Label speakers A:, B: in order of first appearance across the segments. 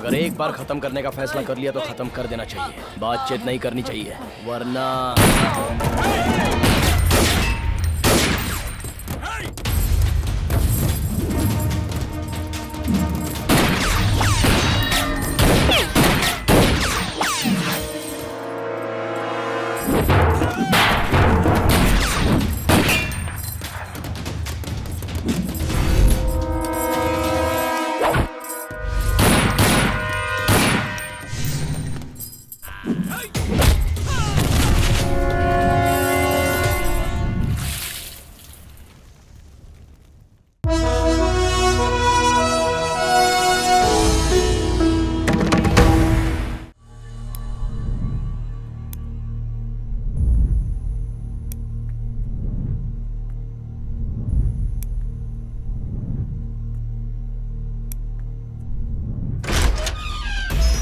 A: अगर एक बार खत्म करने का फैसला कर लिया तो खत्म कर देना चाहिए, बातचीत नहीं करनी चाहिए, वरना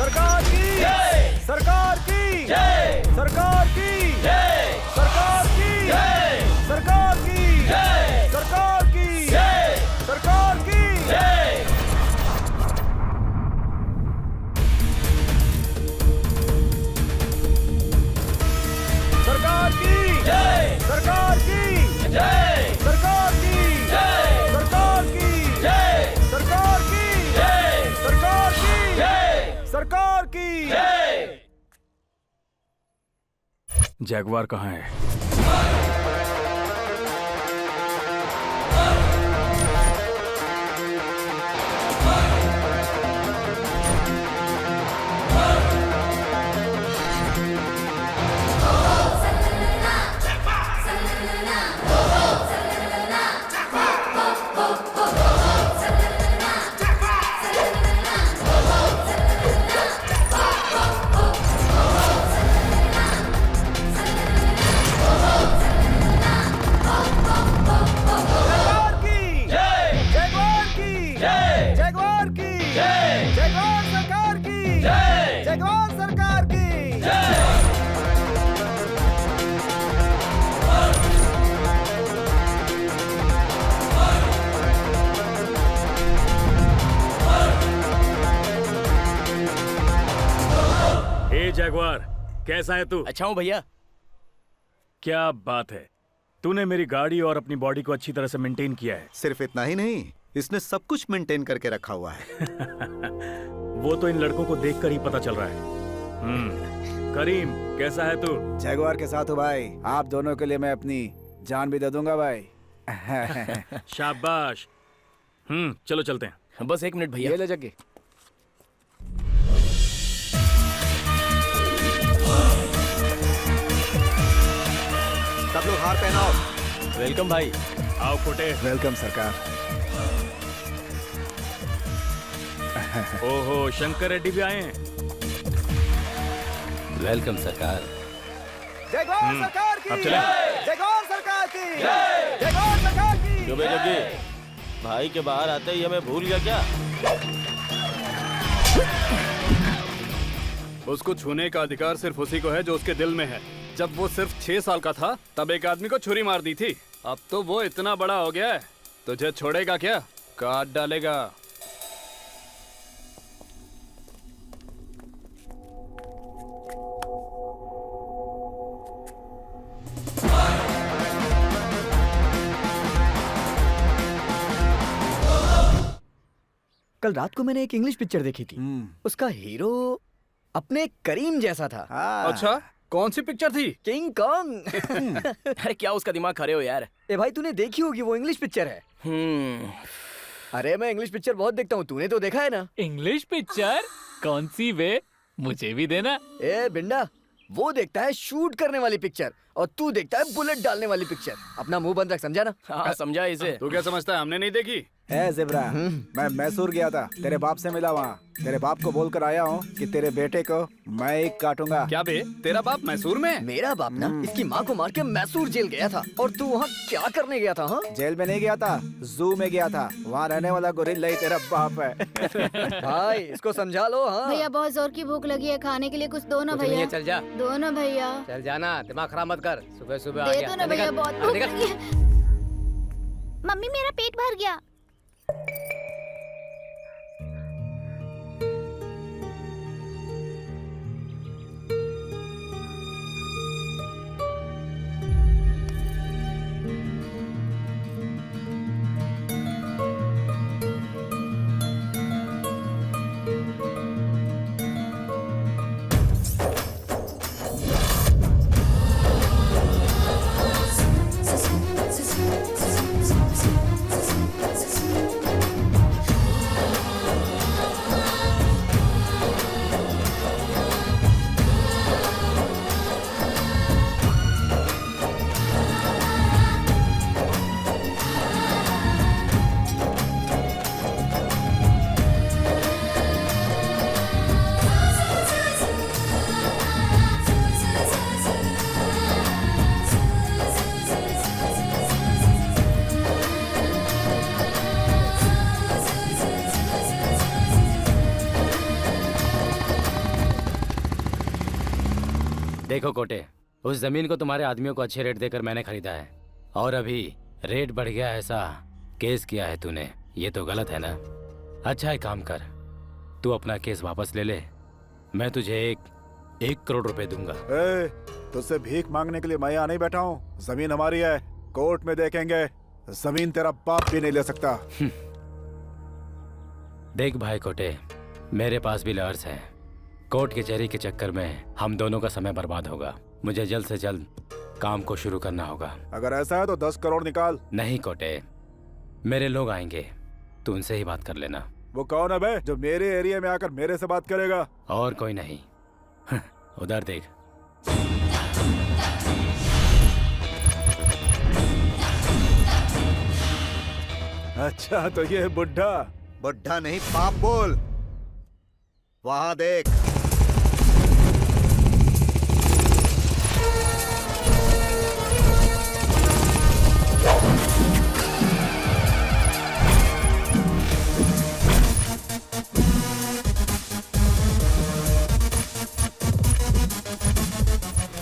B: सरकार की जय, सरकार की जय, सरकार की जय, सरकार की जय, सरकार की जय, सरकार की जय, सरकार की जय। सरकार की जय, सरकार की जय, सरकार की जय, सरकार की जय, सरकार की जय, सरकार की जय, सरकार की जय।
C: जैगवार कहाँ है? जैगवार, कैसा है तू?
A: अच्छा हूँ भैया।
C: क्या बात है, तूने मेरी गाड़ी और अपनी बॉडी को अच्छी तरह से मेंटेन किया है।
D: सिर्फ इतना ही नहीं, इसने सब कुछ मेंटेन करके रखा हुआ है।
C: वो तो इन लड़कों को देखकर ही पता चल रहा है। करीम, कैसा है तू?
B: जैगवार के साथ हो भाई, आप दोनों के लिए मैं अपनी जान भी दे दूंगा भाई।
C: शाबाश। चलो चलते हैं।
A: बस एक मिनट भैया।
B: ये ले जग्गी।
D: सब लोग हार पहनाओ।
A: वेलकम भाई।
C: आओ फुटे।
B: वेलकम सरकार।
C: ओहो, शंकर रेड्डी भी आए हैं।
A: वेलकम सरकार।
B: जैगवार सरकार की
C: अब चलें।
B: जैगवार सरकार की जैगवार सरकार की।
A: क्यों बे जग्गी, भाई के बाहर आते ही हमें भूल गया क्या?
E: उसको छूने का अधिकार सिर्फ उसी को है जो उसके दिल में है। जब वो सिर्फ 6 साल का था तब एक आदमी को छुरी मार दी थी। अब तो वो इतना बड़ा हो गया है, तुझे छोड़ेगा क्या? काट डालेगा।
F: कल रात को मैंने एक इंग्लिश पिक्चर देखी थी। उसका हीरो अपने करीम जैसा था।
E: अच्छा, कौन सी पिक्चर थी?
F: King Kong.
A: अरे क्या उसका दिमाग खरे हो यार।
F: ए भाई, तूने देखी होगी, वो इंग्लिश पिक्चर है। अरे मैं इंग्लिश पिक्चर बहुत देखता हूँ, तूने तो देखा है ना?
G: English picture? कौन सी वे? मुझे भी देना।
F: ए बिंडा, वो देखता है शूट करने वाली पिक्चर और तू देखता है बुलेट डालने वाली पिक्चर। अपना मुंह बंद रख, समझा ना?
A: हाँ समझा इसे।
E: तू क्या समझता है हमने नहीं देखी?
B: ए ज़ेब्रा, मैं मैसूर गया था, तेरे बाप से मिला वहाँ। तेरे बाप को बोलकर आया हूँ कि तेरे बेटे को मैं एक काटूंगा।
E: क्या बे, तेरा बाप मैसूर में?
F: मेरा बाप ना इसकी माँ को मार के मैसूर जेल गया था। और तू वहाँ क्या करने गया था? हाँ,
B: जेल में नहीं गया था, जू में गया था। वहाँ रहने वाला गोरिल्ला ही तेरा बाप है।
F: भाई इसको समझा लो। हाँ
H: भैया बहुत जोर की भूख लगी है, खाने के लिए कुछ दो ना भैया।
I: चल जा,
H: दो ना भैया।
I: चल जाना, दिमाग खराब मत कर। सुबह सुबह आ
H: दे
I: गया।
H: दो ना भैया, बहुत भूख लगी है। मम्मी मेरा पेट भर गया।
I: देखो कोटे, उस जमीन को तुम्हारे आदमियों को अच्छे रेट देकर मैंने खरीदा है और अभी रेट बढ़ गया, ऐसा केस किया है तूने, ये तो गलत है ना। अच्छा एक काम कर, तू अपना केस वापस ले ले, मैं तुझे 1 करोड़ रुपए दूंगा।
B: ए, तुझसे भीख मांगने के लिए मैं यहाँ नहीं बैठा हूँ। जमीन हमारी है, कोर्ट में देखेंगे। जमीन तेरा बाप भी नहीं ले सकता।
I: देख भाई कोटे, मेरे पास भी लॉयर्स हैं। कोर्ट कचहरी के चक्कर में हम दोनों का समय बर्बाद होगा। मुझे जल्द से जल्द काम को शुरू करना होगा।
B: अगर ऐसा है तो 10 करोड़ निकाल।
I: नहीं कोटे, मेरे लोग आएंगे, तू उनसे ही बात कर लेना।
B: वो कौन है बे जो मेरे एरिया में आकर मेरे से बात करेगा?
I: और कोई नहीं। उधर देख।
B: अच्छा तो ये बुढ़ा।
D: बुढ़ा नहीं बाप बोल। वहां देख।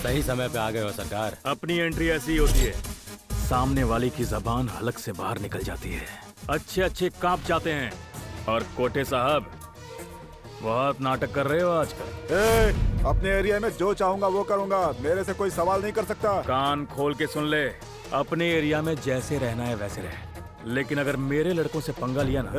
I: सही समय पे आ गए हो सरकार।
C: अपनी एंट्री ऐसी ही होती है, सामने वाले की जबान हलक से बाहर निकल जाती है, अच्छे अच्छे कांप जाते हैं। और कोटे साहब, बहुत नाटक कर रहे हो आजकल।
B: अपने एरिया में जो चाहूंगा वो करूंगा, मेरे से कोई सवाल नहीं कर सकता।
C: कान खोल के सुन ले, अपने एरिया में जैसे रहना है वैसे रह, लेकिन अगर मेरे लड़कों से पंगा लिया ना।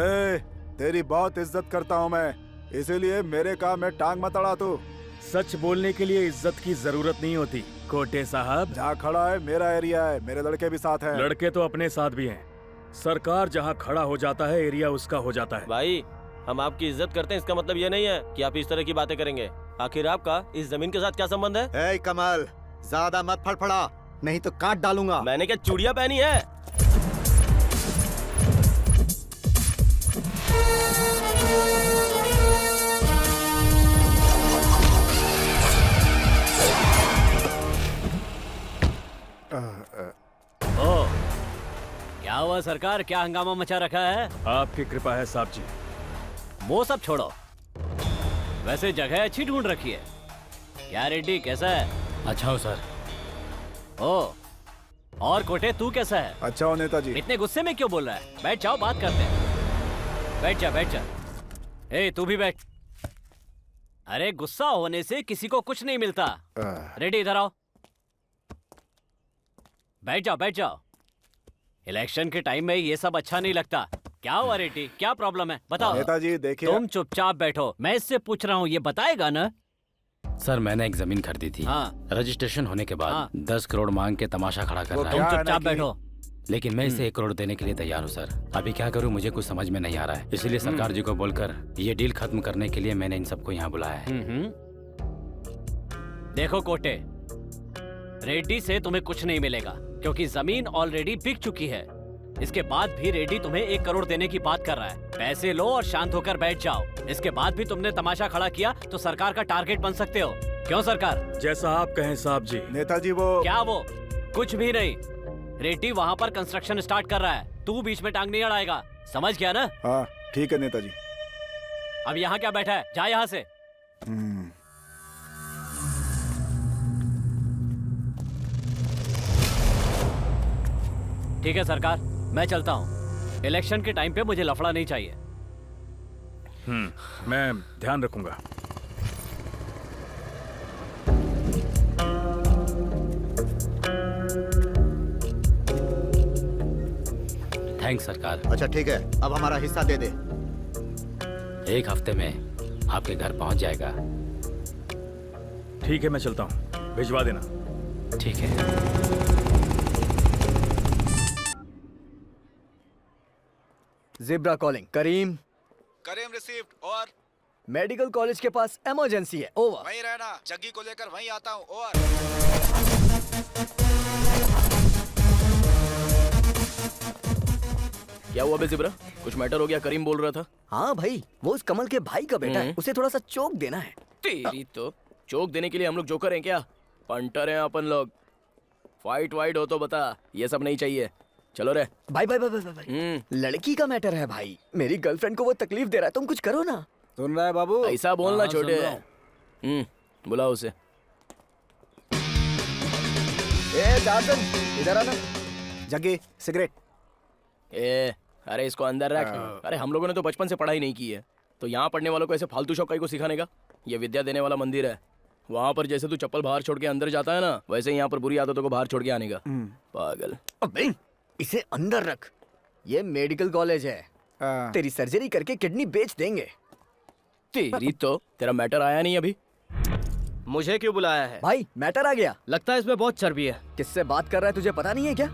B: तेरी बहुत इज्जत करता हूँ मैं, इसीलिए मेरे काम में टांग मत अड़ा तू।
C: सच बोलने के लिए इज्जत की जरूरत नहीं होती कोटे साहब।
B: जहाँ खड़ा है मेरा एरिया है, मेरे लड़के भी साथ हैं।
C: लड़के तो अपने साथ भी हैं। सरकार जहाँ खड़ा हो जाता है, एरिया उसका हो जाता है।
A: भाई, हम आपकी इज्जत करते हैं, इसका मतलब ये नहीं है कि आप इस तरह की बातें करेंगे। आखिर आपका इस जमीन के साथ क्या संबंध है?
D: ए कमल, ज्यादा मत फड़फड़ा, नहीं तो काट डालूंगा।
A: मैंने क्या चूड़ियां पहनी है?
G: ओ, क्या हुआ सरकार, क्या हंगामा मचा रखा है?
C: आपकी कृपा है साहब जी।
G: वो सब छोड़ो, वैसे जगह अच्छी ढूंढ रखी है। क्या रेड्डी, कैसा है?
I: अच्छा हो सर।
G: ओ, और कोटे तू कैसा है?
B: अच्छा हो नेताजी।
G: इतने गुस्से में क्यों बोल रहा है? बैठ जाओ, बात करते हैं। बैठ जा, बैठ जा। ए, तू भी बैठ। अरे गुस्सा होने से किसी को कुछ नहीं मिलता। रेड्डी इधर आओ। बैठ जाओ, बैठ जाओ। इलेक्शन के टाइम में ये सब अच्छा नहीं लगता। क्या हुआ रेड्डी, क्या प्रॉब्लम है, बताओ।
B: नेताजी देखिए,
G: तुम चुपचाप बैठो, मैं इससे पूछ रहा हूँ, ये बताएगा ना?
I: सर मैंने एक जमीन खरीदी थी।
G: हाँ।
I: रजिस्ट्रेशन होने के बाद
G: हाँ।
I: 10 करोड़ मांग के तमाशा खड़ा कर
B: वो
I: रहा
G: तुम
I: है।
B: क्या है ना
G: चुपचाप
B: कि-
G: बैठो।
I: लेकिन मैं इसे 1 करोड़ देने के लिए तैयार हूँ सर। अभी क्या करूँ मुझे कुछ समझ में नहीं आ रहा है, इसलिए सरकार जी को बोलकर ये डील खत्म करने के लिए मैंने इन सबको यहाँ बुलाया है।
G: देखो कोटे, रेड्डी से तुम्हें कुछ नहीं मिलेगा क्योंकि जमीन ऑलरेडी बिक चुकी है। इसके बाद भी रेड्डी तुम्हें 1 करोड़ देने की बात कर रहा है। पैसे लो और शांत होकर बैठ जाओ। इसके बाद भी तुमने तमाशा खड़ा किया तो सरकार का टारगेट बन सकते हो। क्यों सरकार?
C: जैसा आप कहें साहब जी।
B: नेताजी वो
G: क्या वो? कुछ भी नहीं। रेड्डी वहाँ पर कंस्ट्रक्शन स्टार्ट कर रहा है, तू बीच में टांग नहीं अड़ाएगा, समझ गया ना?
B: हाँ ठीक है नेताजी।
G: अब यहाँ क्या बैठा है, जा यहाँ से। ठीक है सरकार, मैं चलता हूँ। इलेक्शन के टाइम पे मुझे लफड़ा नहीं चाहिए।
C: मैं ध्यान रखूंगा।
I: थैंक्स सरकार।
D: अच्छा ठीक है, अब हमारा हिस्सा दे दे।
I: 1 हफ्ते में आपके घर पहुँच जाएगा।
C: ठीक है मैं चलता हूँ, भिजवा देना।
I: ठीक है।
F: Zebra calling. Karim,
B: Karim received. और
F: मेडिकल कॉलेज के पास इमरजेंसी है। ओवर।
B: वहीं रहना, जग्गी को लेकर वहीं आता हूँ। ओवर।
A: क्या हुआ बे जिब्रा? कुछ मैटर हो गया? करीम बोल रहा था।
F: हाँ भाई, वो उस कमल के भाई का बेटा है, उसे थोड़ा सा चोक देना है।
A: तेरी तो चोक देने के लिए हम लोग जोकर हैं क्या? पंटर हैं अपन लोग। फाइट वाइट हो तो बता, ये सब नहीं चाहिए। चलो रे।
F: भाई भाई भाई भाई भाई, लड़की का मैटर है भाई। मेरी गर्लफ्रेंड को वो तकलीफ दे रहा है, तुम कुछ करो ना।
B: सुन रहा है बाबू?
A: ऐसा बोलना
G: हाँ,
A: छोटे।
G: सुन रहा
A: बुलाओ उसे।
F: ए टार्जन इधर आना।
B: जग्गी सिगरेट।
A: ए अरे इसको अंदर रख। अरे हम लोगों ने तो बचपन से पढ़ाई नहीं की है, तो यहाँ पढ़ने वालों को ऐसे फालतू शौक को सिखाने का? ये विद्या देने वाला मंदिर है। वहाँ पर जैसे तू चप्पल बाहर छोड़ के अंदर जाता है ना, वैसे यहाँ पर बुरी आदतों को बाहर छोड़ के आने का। पागल।
F: अबे इसे अंदर रख। ये मेडिकल कॉलेज है, तेरी सर्जरी करके किडनी बेच देंगे।
A: तेरी तो तेरा मैटर आया नहीं अभी।
G: मुझे क्यों बुलाया है?
F: भाई मैटर आ गया।
G: लगता है इसमें बहुत चर्बी है।
F: किससे बात कर रहा है तुझे पता नहीं है क्या?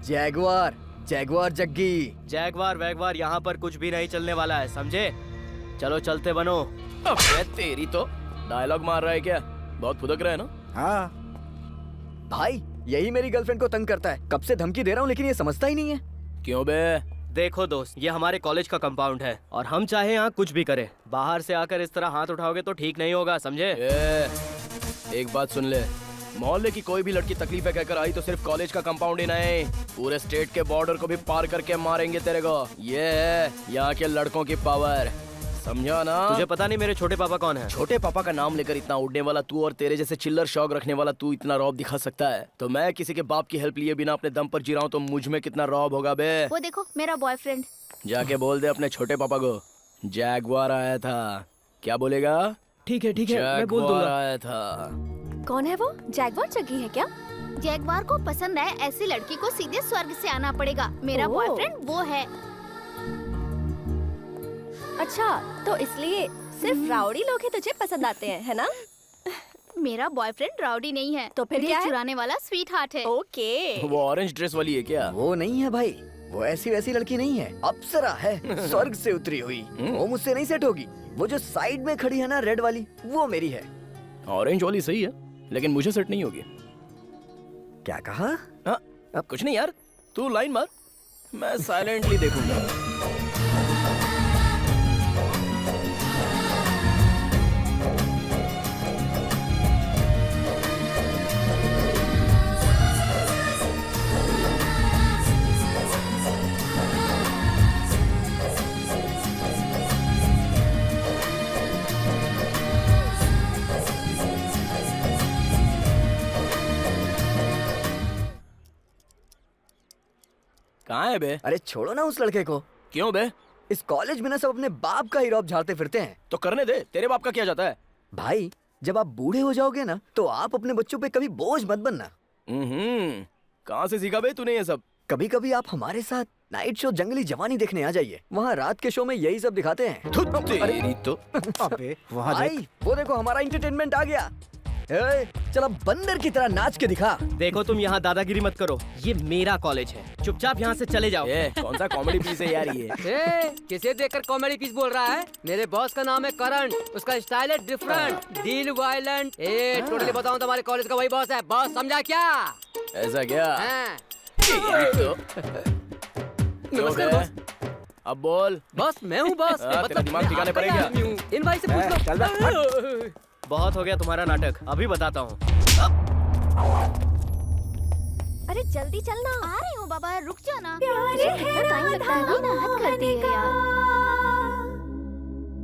F: Jaguar, Jaguar Jaggi.
G: जैगवार वैगवार यहाँ पर कुछ भी नहीं चलने वाला है, समझे? चलो चलते बनो।
A: अबे तेरी तो डायलॉग मार रहा है क्या? बहुत फुदक रहा है ना।
B: हाँ
F: भाई यही मेरी गर्लफ्रेंड को तंग करता है, कब से धमकी दे रहा हूँ लेकिन ये समझता ही नहीं है।
A: क्यों बे?
G: देखो दोस्त, ये हमारे कॉलेज का कंपाउंड है और हम चाहे यहाँ कुछ भी करें, बाहर से आकर इस तरह हाथ उठाओगे तो ठीक नहीं होगा, समझे?
A: एक बात सुन ले, मोहल्ले की कोई भी लड़की तकलीफ है कहकर आई तो सिर्फ कॉलेज का कंपाउंड ही नहीं, पूरे स्टेट के बॉर्डर को भी पार करके मारेंगे तेरे को। ये है यहाँ के लड़कों की पावर, समझा ना?
G: तुझे पता नहीं मेरे छोटे पापा कौन है?
A: छोटे पापा का नाम लेकर इतना उड़ने वाला तू और तेरे जैसे चिल्लर शौक रखने वाला तू इतना रौब दिखा सकता है, तो मैं किसी के बाप की हेल्प लिए बिना अपने दम पर जी रहा हूँ तो मुझ में कितना रौब होगा बे?
H: वो देखो मेरा बॉयफ्रेंड।
A: जाके बोल दे अपने छोटे पापा को जैगवार आया था। क्या बोलेगा?
G: ठीक है मैं बोल
A: जैगवार
G: दूंगा।
A: आया था।
H: कौन है वो? जैगवार जग्गी है क्या? जैगवार को पसंद है ऐसी लड़की को सीधे स्वर्ग से आना पड़ेगा। मेरा बॉयफ्रेंड वो है।
J: अच्छा, तो इसलिए सिर्फ राउडी लोग ही तुझे पसंद आते हैं, है ना?
H: मेरा बॉयफ्रेंड राउडी नहीं है,
J: तो फिर क्या है?
H: चुराने वाला स्वीट हार्ट है।
J: ओके।
A: वो ऑरेंज ड्रेस वाली है क्या?
F: वो नहीं है भाई, वो ऐसी वैसी लड़की नहीं है, अप्सरा है, स्वर्ग से उतरी हुई। वो मुझसे नहीं सेट होगी। वो जो साइड में खड़ी है ना रेड वाली, वो मेरी है।
A: ऑरेंज वाली सही है लेकिन मुझे सेट नहीं होगी।
F: क्या कहा?
A: हाँ, कुछ नहीं यार, तू लाइन मार, मैं साइलेंटली देखूंगा। कहाँ है बे?
F: अरे छोड़ो ना उस लड़के को।
A: क्यों बे?
F: इस कॉलेज में ना सब अपने बाप का ही रौब झाड़ते फिरते हैं।
A: तो करने दे, तेरे बाप का क्या जाता है?
F: भाई जब आप बूढ़े हो जाओगे ना तो आप अपने बच्चों पे कभी बोझ मत बनना।
A: कहाँ से सीखा बे तूने ये सब?
F: कभी कभी आप हमारे साथ नाइट शो जंगली जवानी देखने आ जाइए, वहाँ रात के शो में यही सब दिखाते हैं।
A: तेरी तो
B: अबे वहाँ देख।
F: भाई वो देखो हमारा एंटरटेनमेंट आ गया। ए, चलो बंदर की तरह नाच के दिखा।
G: देखो तुम यहाँ दादागिरी मत करो, ये मेरा कॉलेज है, चुपचाप यहाँ से चले जाओ।
A: ये कौन सा कॉमेडी पीस है यार ये?
K: किसे देखकर कॉमेडी पीस बोल रहा है? मेरे बॉस का नाम है करण, उसका स्टाइल है डिफरेंट, डील वायलेंट। टोटली बताऊं तो हमारे कॉलेज का वही बॉस है। बॉस समझा क्या?
A: ऐसा क्या?
K: हाँ।
A: नमस्कार बॉस। अब बोल।
K: बॉस मैं हूँ बॉस।
A: तेरा दिमाग ठिकाने पर है क्या?
K: इन भाई से पूछ लो।
B: चल बे,
G: बहुत हो गया तुम्हारा नाटक, अभी बताता हूँ।
H: अरे जल्दी चलना। आ रही हूँ बाबा, रुक जाओ ना।
J: प्यारे है
H: कितना टाइम लगता है ना, हद कर दी है यार।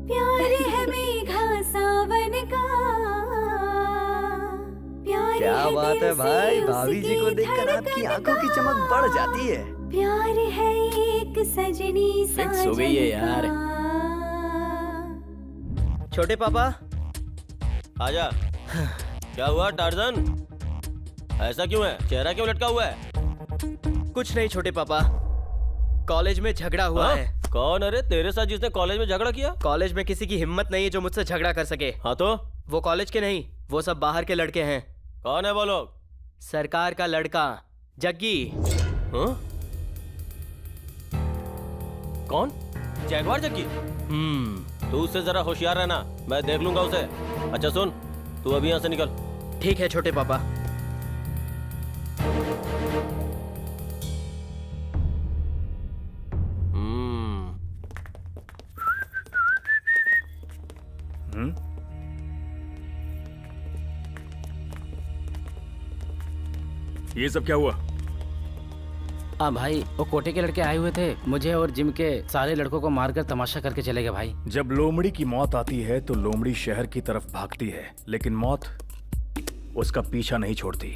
J: प्यारे है मेघा सावन का।
F: क्या बात है भाई, भाभी जी को देखकर आपकी आंखों की चमक बढ़ जाती है।
J: प्यार है एक सजनी
A: फिक्स हो गई है यार।
G: छोटे पापा
L: आजा। क्या हुआ टार्जन? ऐसा क्यों है? चेहरा क्यों लटका हुआ है?
G: कुछ नहीं छोटे पापा, कॉलेज में झगड़ा हुआ
L: हाँ?
G: है।
L: कौन? अरे तेरे साथ जिसने कॉलेज में झगड़ा किया?
G: कॉलेज में किसी की हिम्मत नहीं है जो मुझसे झगड़ा कर सके।
L: हाँ तो?
G: वो कॉलेज के नहीं, वो सब बाहर के लड़के हैं।
L: कौन है वो लोग?
G: सरकार का लड़का जग्गी।
L: हाँ? कौन? जैगवार जग्गी? तू उससे जरा होशियार रहना, मैं देख लूंगा उसे। अच्छा सुन, तू अभी यहाँ से निकल।
G: ठीक है छोटे पापा।
C: ये सब क्या हुआ?
I: हाँ भाई, वो कोटे के लड़के आए हुए थे, मुझे और जिम के सारे लड़कों को मारकर तमाशा करके चले गए भाई।
C: जब लोमड़ी की मौत आती है तो लोमड़ी शहर की तरफ भागती है, लेकिन मौत उसका पीछा नहीं छोड़ती।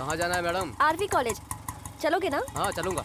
K: कहाँ जाना है मैडम?
J: आरवी कॉलेज चलोगे ना?
K: हाँ चलूंगा।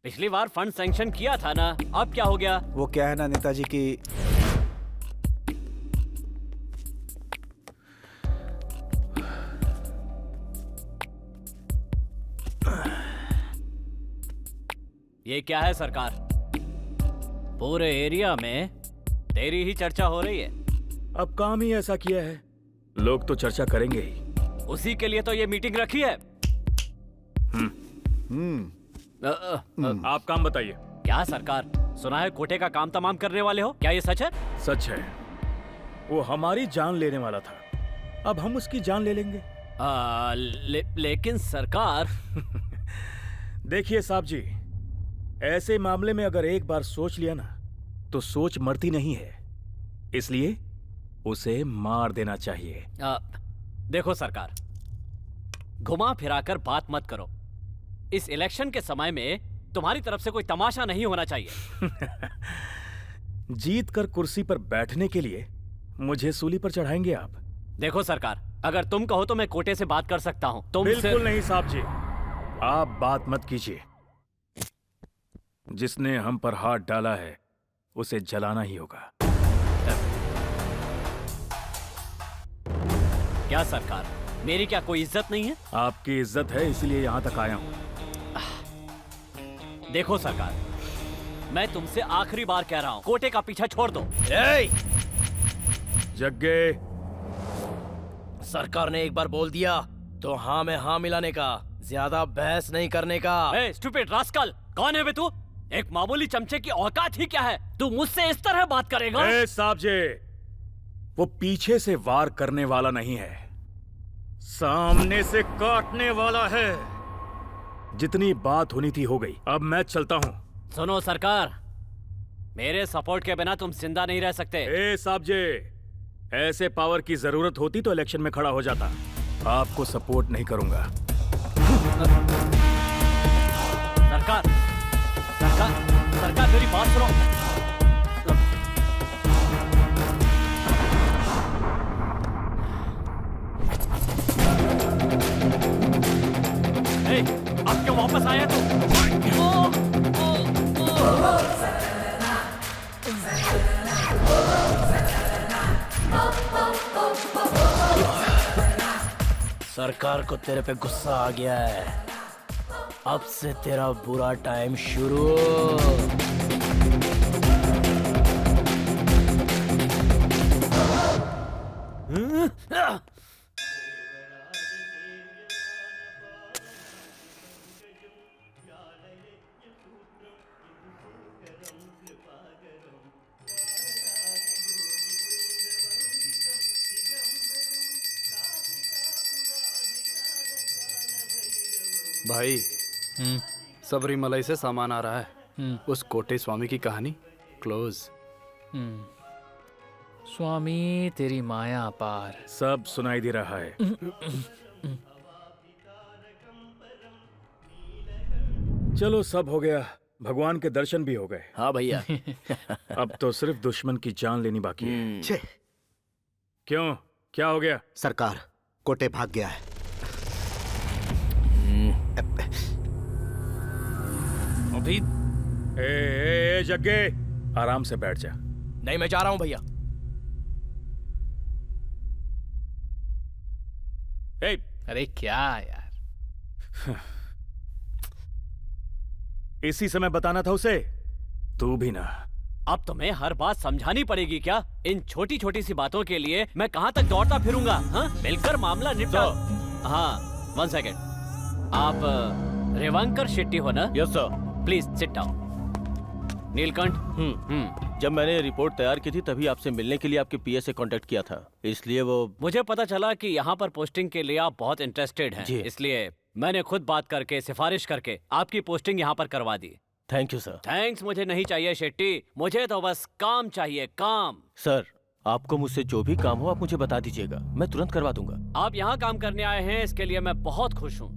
G: पिछली बार फंड सैंक्शन किया था ना, अब क्या हो गया?
B: वो क्या है ना नेताजी की
G: ये क्या है सरकार? पूरे एरिया में तेरी ही चर्चा हो रही है।
C: अब काम ही ऐसा किया है, लोग तो चर्चा करेंगे ही।
G: उसी के लिए तो ये मीटिंग रखी है।
C: आप काम बताइए।
G: क्या सरकार, सुना है कोटे का काम तमाम करने वाले हो, क्या ये सच है?
C: सच है, वो हमारी जान लेने वाला था, अब हम उसकी जान ले लेंगे।
G: लेकिन सरकार
C: देखिए साहब जी, ऐसे मामले में अगर एक बार सोच लिया ना तो सोच मरती नहीं है, इसलिए उसे मार देना चाहिए।
G: देखो सरकार, घुमा फिराकर बात मत करो। इस इलेक्शन के समय में तुम्हारी तरफ से कोई तमाशा नहीं होना चाहिए।
C: जीत कर कुर्सी पर बैठने के लिए मुझे सूली पर चढ़ाएंगे आप?
G: देखो सरकार, अगर तुम कहो तो मैं कोटे से बात कर सकता हूं। तुम
C: बिल्कुल नहीं साहब जी, आप बात मत कीजिए। जिसने हम पर हाथ डाला है उसे जलाना ही होगा।
G: क्या सरकार, मेरी क्या कोई इज्जत नहीं है?
C: आपकी इज्जत है, इसलिए यहां तक आया हूं।
G: देखो सरकार, मैं तुमसे आखिरी बार कह रहा हूं, कोटे का पीछा छोड़ दो।
C: जग्गे,
A: सरकार ने एक बार बोल दिया तो हाँ में हाँ मिलाने का, ज्यादा बहस नहीं करने का।
G: स्टूपिड रास्कल, कौन है बे तू? एक मामूली चमचे की औकात ही क्या है? तू मुझसे इस तरह बात करेगा?
C: साहब जी, वो पीछे से वार करने वाला नहीं है, सामने से काटने वाला है। जितनी बात होनी थी हो गई, अब मैं चलता हूं।
G: सुनो सरकार, मेरे सपोर्ट के बिना तुम जिंदा नहीं रह सकते।
C: साहब जी, ऐसे पावर की जरूरत होती तो इलेक्शन में खड़ा हो जाता। आपको सपोर्ट नहीं करूंगा।
G: सरकार, सरकार, सरकार मेरी बात सुनो। अब क्यों वापस आया तू?
A: सरकार को तेरे पे गुस्सा आ गया है, अब से तेरा बुरा टाइम शुरू।
E: भाई, सबरीमलाई से सामान आ रहा है। उस कोटे स्वामी की कहानी क्लोज।
L: स्वामी तेरी माया अपार।
C: सब सुनाई दे रहा है। चलो, सब हो गया, भगवान के दर्शन भी हो गए।
A: हाँ भैया।
C: अब तो सिर्फ दुश्मन की जान लेनी बाकी है।
D: छे,
C: क्यों, क्या हो गया?
D: सरकार, कोटे भाग गया है।
C: अभी जग्गे, आराम से बैठ जा।
A: नहीं, मैं जा रहा हूं भैया।
C: ए,
L: अरे क्या यार,
C: इसी समय बताना था उसे। तू भी ना।
G: अब तुम्हें हर बात समझानी पड़ेगी क्या? इन छोटी छोटी सी बातों के लिए मैं कहाँ तक दौड़ता फिरूंगा? हाँ, मिलकर मामला निपटा। हाँ, 1 सेकेंड। आप रेवांकर शेट्टी हो ना?
L: Yes sir.
G: Please sit down. Neelkanth.
L: जब मैंने रिपोर्ट तैयार की थी तभी आपसे मिलने के लिए आपके पीए से कांटेक्ट किया था, इसलिए वो
G: मुझे पता चला कि यहाँ पर पोस्टिंग के लिए आप बहुत इंटरेस्टेड हैं,
L: जी।
G: इसलिए मैंने खुद बात करके सिफारिश करके आपकी पोस्टिंग यहाँ पर करवा दी।
L: Thank you sir.
G: थैंक्स मुझे नहीं चाहिए शेट्टी, मुझे तो बस काम चाहिए, काम।
L: सर, आपको मुझसे जो भी काम हो आप मुझे बता दीजिएगा, मैं तुरंत करवा दूंगा।
G: आप यहाँ काम करने आए हैं इसके लिए मैं बहुत खुश हूँ,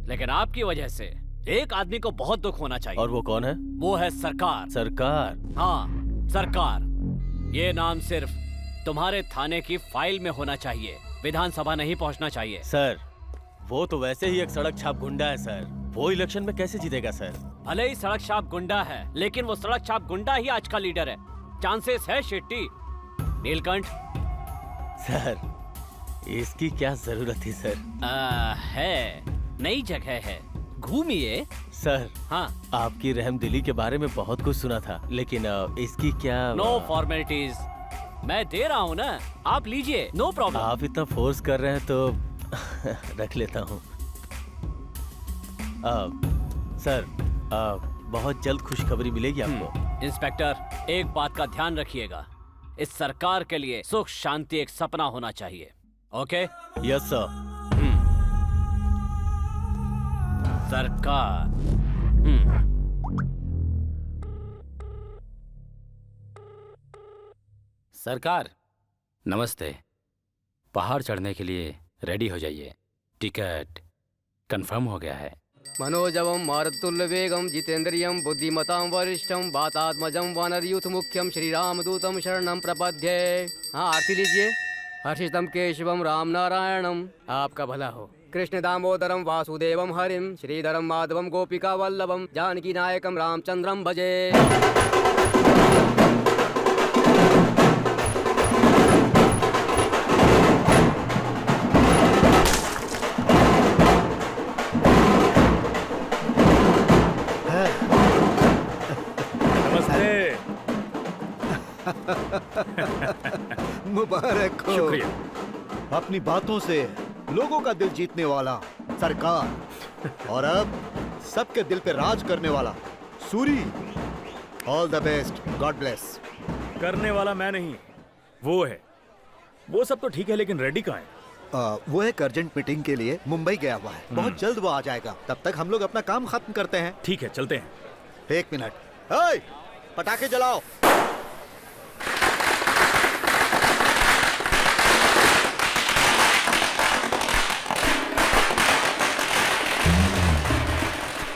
G: लेकिन आपकी वजह से एक आदमी को बहुत दुख होना चाहिए।
L: और वो कौन है?
G: वो है सरकार।
L: सरकार?
G: हाँ, सरकार। ये नाम सिर्फ तुम्हारे थाने की फाइल में होना चाहिए, विधानसभा नहीं पहुँचना चाहिए।
L: सर, वो तो वैसे ही एक सड़क छाप गुंडा है सर, वो इलेक्शन में कैसे जीतेगा सर?
G: भले ही सड़क छाप गुंडा है, लेकिन वो सड़क छाप गुंडा ही आज का लीडर है। चांसेस है शेट्टी। नीलकंठ।
L: सर, इसकी क्या जरूरत थी सर?
G: है, नई जगह है, घूमिए।
L: सर,
G: हाँ,
L: आपकी रहमदिली के बारे में बहुत कुछ सुना था, लेकिन इसकी क्या?
G: नो फॉर्मेलिटीज, मैं दे रहा हूँ ना, आप लीजिए, नो प्रॉब्लम।
L: आप इतना फोर्स कर रहे हैं तो रख लेता हूँ। सर, बहुत जल्द खुशखबरी मिलेगी आपको।
G: इंस्पेक्टर, एक बात का ध्यान रखिएगा, इस सरकार के लिए सुख शांति एक सपना होना चाहिए। ओके?
L: Yes sir.
G: सरकार।
I: सरकार, नमस्ते। पहाड़ चढ़ने के लिए रेडी हो जाइए, टिकट कंफर्म हो गया है।
K: मनोजवम मारुतुल्य वेगम जितेंद्रियम बुद्धिमताम वरिष्ठम वातात्मजम वानरयूथ मुख्यम श्री रामदूतम शरणम प्रपद्ये। हाँ, आरती लीजिए। हर्षितम केशवम राम नारायणम, आपका भला हो। कृष्ण दामोदरम वासुदेवम हरिम श्रीधरम माधवम गोपिका वल्लभम जानकी नायकम रामचंद्रम भजे।
D: मुबारक हो।
C: शुक्रिया।
D: अपनी बातों से लोगों का दिल जीतने वाला सरकार, और अब सबके दिल पे राज करने वाला Suri. All the best, God bless.
C: करने वाला मैं नहीं, वो है। वो सब तो ठीक है, लेकिन रेडी कहाँ है?
D: वो एक अर्जेंट मीटिंग के लिए मुंबई गया हुआ है, बहुत जल्द वो आ जाएगा। तब तक हम लोग अपना काम खत्म करते हैं।
C: ठीक है, चलते हैं।
D: 1 मिनट। ओए, पटाखे जलाओ।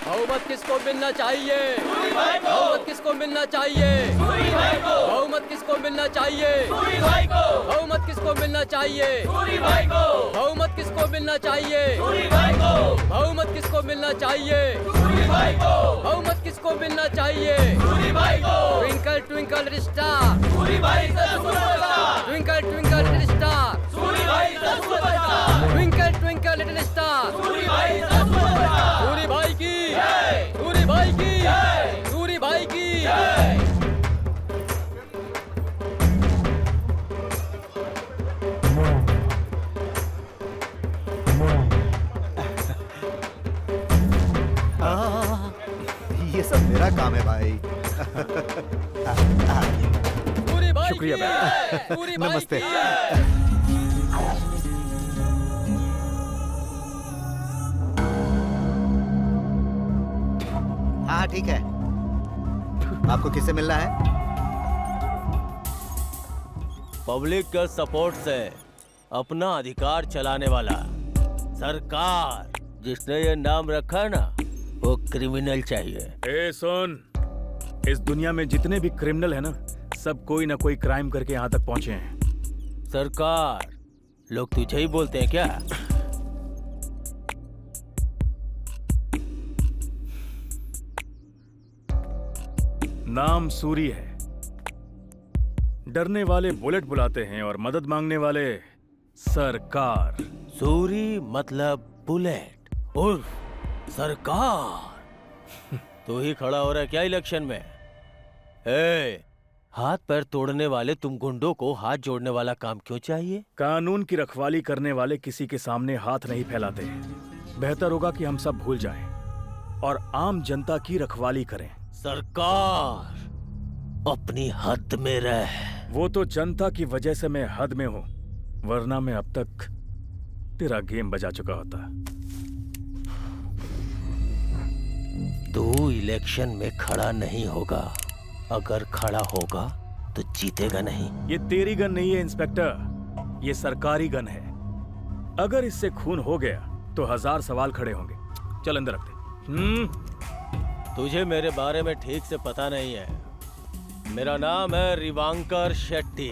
K: बहुमत किसको मिलना चाहिए? बहुमत किसको मिलना चाहिए? बहुमत किसको मिलना चाहिए? बहुमत किसको मिलना चाहिए? बहुमत किसको मिलना चाहिए? बहुमत किसको मिलना चाहिए? बहुमत किसको मिलना चाहिए? Twinkle twinkle little star, twinkle twinkle little star, twinkle twinkle little star. Suri भाई की, सूरी भाई की, सूरी भाई की।
D: ये सब मेरा काम है भाई।
K: सूरी भाई
C: शुक्रिया
K: की,
C: भाई।
K: सूरी भाई
D: नमस्ते।
K: की।
D: हाँ ठीक है। आपको किससे मिलना है?
L: पब्लिक के सपोर्ट से अपना अधिकार चलाने वाला सरकार, जिसने ये नाम रखा है ना, वो क्रिमिनल चाहिए।
C: ए सुन, इस दुनिया में जितने भी क्रिमिनल है ना, सब कोई ना कोई क्राइम करके यहाँ तक पहुंचे हैं।
L: सरकार, लोग तुझे ही बोलते हैं क्या?
C: नाम सूरी है, डरने वाले बुलेट बुलाते हैं और मदद मांगने वाले सरकार।
L: सूरी मतलब बुलेट, उर्फ सरकार। तू ही खड़ा हो रहा है क्या इलेक्शन में? हाथ पैर तोड़ने वाले तुम गुंडों को हाथ जोड़ने वाला काम क्यों चाहिए?
C: कानून की रखवाली करने वाले किसी के सामने हाथ नहीं फैलाते। बेहतर होगा कि हम सब भूल जाएं और आम जनता की रखवाली करें।
L: सरकार, अपनी हद में रह।
C: वो तो जनता की वजह से मैं हद में हूँ, वरना मैं अब तक तेरा गेम बजा चुका होता।
L: तू इलेक्शन में खड़ा नहीं होगा। अगर खड़ा होगा तो जीतेगा नहीं।
C: ये तेरी गन नहीं है इंस्पेक्टर, ये सरकारी गन है। अगर इससे खून हो गया तो 1000 सवाल खड़े होंगे। चल अंदर रखते।
L: तुझे मेरे बारे में ठीक से पता नहीं है। मेरा नाम है रिवांकर शेट्टी।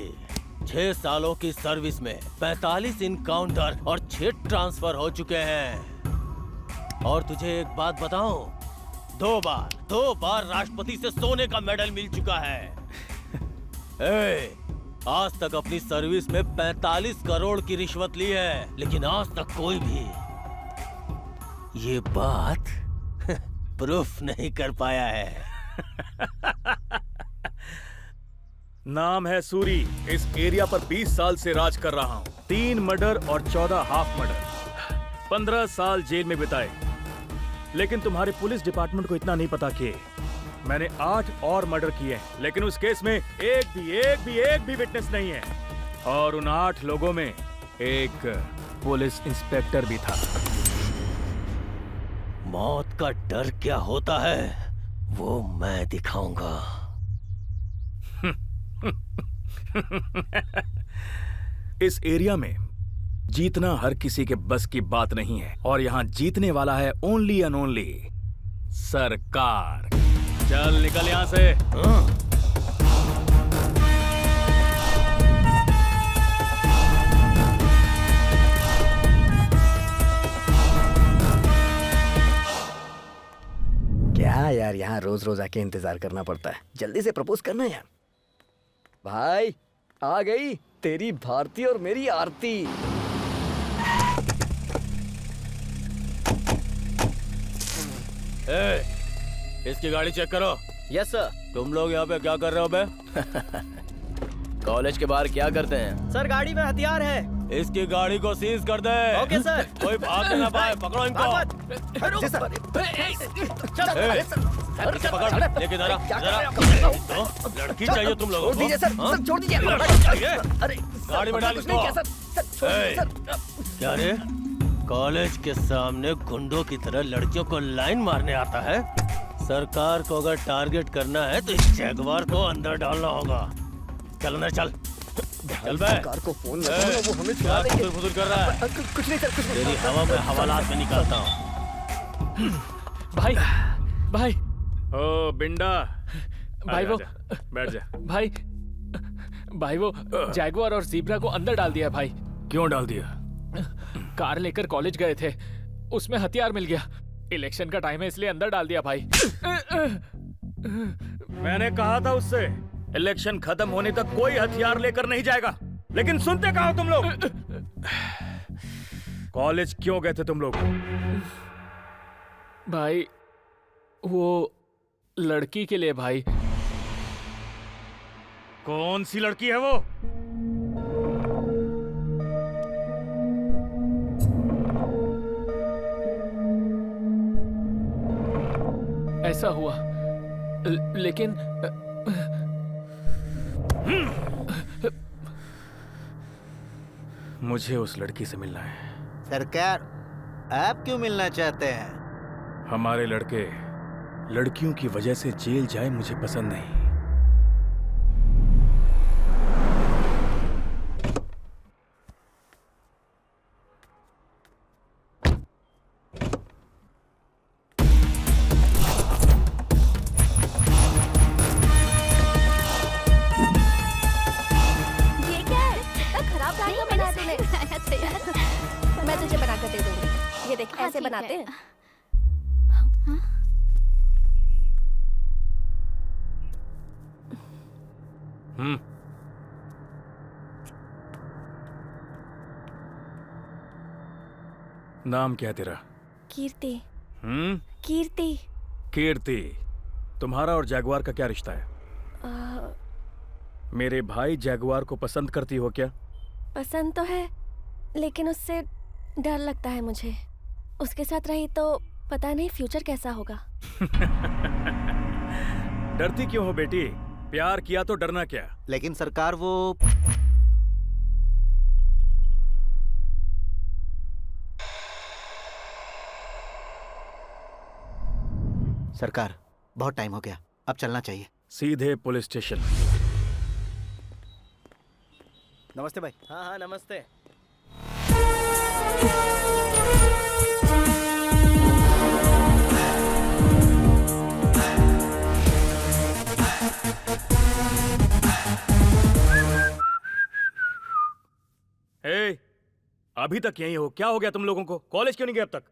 L: 6 सालों की सर्विस में 45 इनकाउंटर और 6 ट्रांसफर हो चुके हैं। और तुझे एक बात बताऊं, 2 बार राष्ट्रपति से सोने का मेडल मिल चुका है। आज तक अपनी सर्विस में 45 करोड़ की रिश्वत ली है, लेकिन आज तक कोई भी ये बात प्रूफ नहीं कर पाया है।
C: नाम है सूरी। इस एरिया पर 20 साल से राज कर रहा हूँ। 3 मर्डर और 14 हाफ मर्डर, 15 साल जेल में बिताए। लेकिन तुम्हारे पुलिस डिपार्टमेंट को इतना नहीं पता कि मैंने 8 और मर्डर किए हैं, लेकिन उस केस में एक भी विटनेस नहीं है। और उन 8 लोगों में एक पुलिस इंस्पेक्टर भी था।
L: मौत का डर क्या होता है वो मैं दिखाऊंगा।
C: इस एरिया में जीतना हर किसी के बस की बात नहीं है, और यहाँ जीतने वाला है ओनली एंड ओनली सरकार। चल निकल यहाँ से।
F: क्या यार, यहाँ रोज रोज आके इंतजार करना पड़ता है। जल्दी से प्रपोज करना यार। भाई आ गई तेरी भारती और मेरी आरती।
L: इसकी गाड़ी चेक करो।
K: Yes sir.
L: तुम लोग यहाँ पे क्या कर रहे हो बे?
A: कॉलेज के बाहर क्या करते हैं?
K: सर गाड़ी में हथियार है।
L: इसकी गाड़ी को सीज कर दे।
K: Okay sir.
L: कोई भाग ना पाए, पकड़ो इनको। पकड़, लेके जरा लड़की चाहिए तुम लोगों को?
F: सर छोड़ दीजिए।
L: अरे गाड़ी में डाल इसको। क्या रे, कॉलेज के सामने गुंडों की तरह लड़कियों को लाइन मारने आता है? सरकार को अगर टारगेट करना है तो इस जगुआर को अंदर डालना होगा। चल अंदर चल। चल बे।
F: सरकार को फोन लगाओ ना, वो हमें छुड़ा देंगे।
L: फुदुर कर रहा है।
F: कुछ नहीं सर, कुछ नहीं।
L: तेरी हवा में हवालात में निकालता हूँ।
K: भाई
C: ओ बिंडा,
K: भाई वो
C: बैठ जा।
K: भाई वो जैगुआर और ज़ीब्रा को अंदर डाल दिया भाई।
C: क्यों डाल दिया?
K: कार लेकर कॉलेज गए थे, उसमें हथियार मिल गया। इलेक्शन का टाइम है इसलिए अंदर डाल दिया भाई।
C: मैंने कहा था उससे, इलेक्शन खत्म होने तक कोई हथियार लेकर नहीं जाएगा, लेकिन सुनते कहाँ हो तुम लोग? कॉलेज क्यों गए थे तुम लोग?
K: भाई वो लड़की के लिए भाई।
C: कौन सी लड़की है वो?
K: ऐसा हुआ, लेकिन
C: मुझे उस लड़की से मिलना है।
D: सरकार, आप क्यों मिलना चाहते हैं?
C: हमारे लड़के लड़कियों की वजह से जेल जाए मुझे पसंद नहीं।
J: ये क्या है? इतना खराब गाड़ियाँ बना तूने। मैं तुझे बना कर दे दूंगी। ये देख, ऐसे बनाते हैं।
C: नाम क्या है तेरा?
J: कीर्ति।
C: कीर्ति। कीर्ति, तुम्हारा और जैगुआर का क्या रिश्ता है? मेरे भाई जैगुआर को पसंद करती हो क्या?
J: पसंद तो है, लेकिन उससे डर लगता है मुझे। उसके साथ रही तो पता नहीं फ्यूचर कैसा होगा।
C: डरती क्यों हो बेटी? प्यार किया तो डरना क्या?
D: लेकिन सरकार वो सरकार, बहुत टाइम हो गया, अब चलना चाहिए।
C: सीधे पुलिस स्टेशन।
B: नमस्ते भाई।
K: हाँ हाँ नमस्ते।
C: ए, अभी तक यहीं हो? क्या हो गया तुम लोगों को? कॉलेज क्यों नहीं गए अब तक?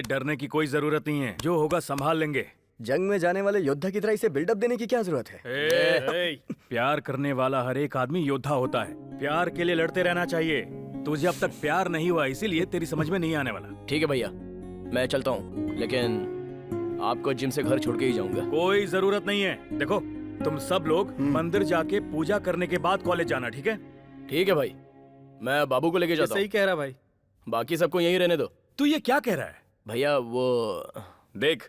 C: डरने की कोई जरूरत नहीं है, जो होगा संभाल लेंगे।
F: जंग में जाने वाले योद्धा की तरह इसे बिल्डअप देने की क्या जरूरत है?
C: प्यार करने वाला हर एक आदमी योद्धा होता है। प्यार के लिए लड़ते रहना चाहिए। तुझे अब तक प्यार नहीं हुआ, इसीलिए तेरी समझ में नहीं आने वाला।
A: ठीक है भैया, मैं चलता हूँ, लेकिन आपको जिम से घर छोड़ के ही जाऊंगा।
C: कोई जरूरत नहीं है। देखो, तुम सब लोग मंदिर जाके पूजा करने के बाद कॉलेज जाना, ठीक है?
A: ठीक है भाई, मैं बाबू को लेके जाता हूँ।
E: सही कह रहा भाई।
A: बाकी सबको यहीं रहने दो।
C: तू ये क्या कह रहा है?
A: भैया वो
C: देख,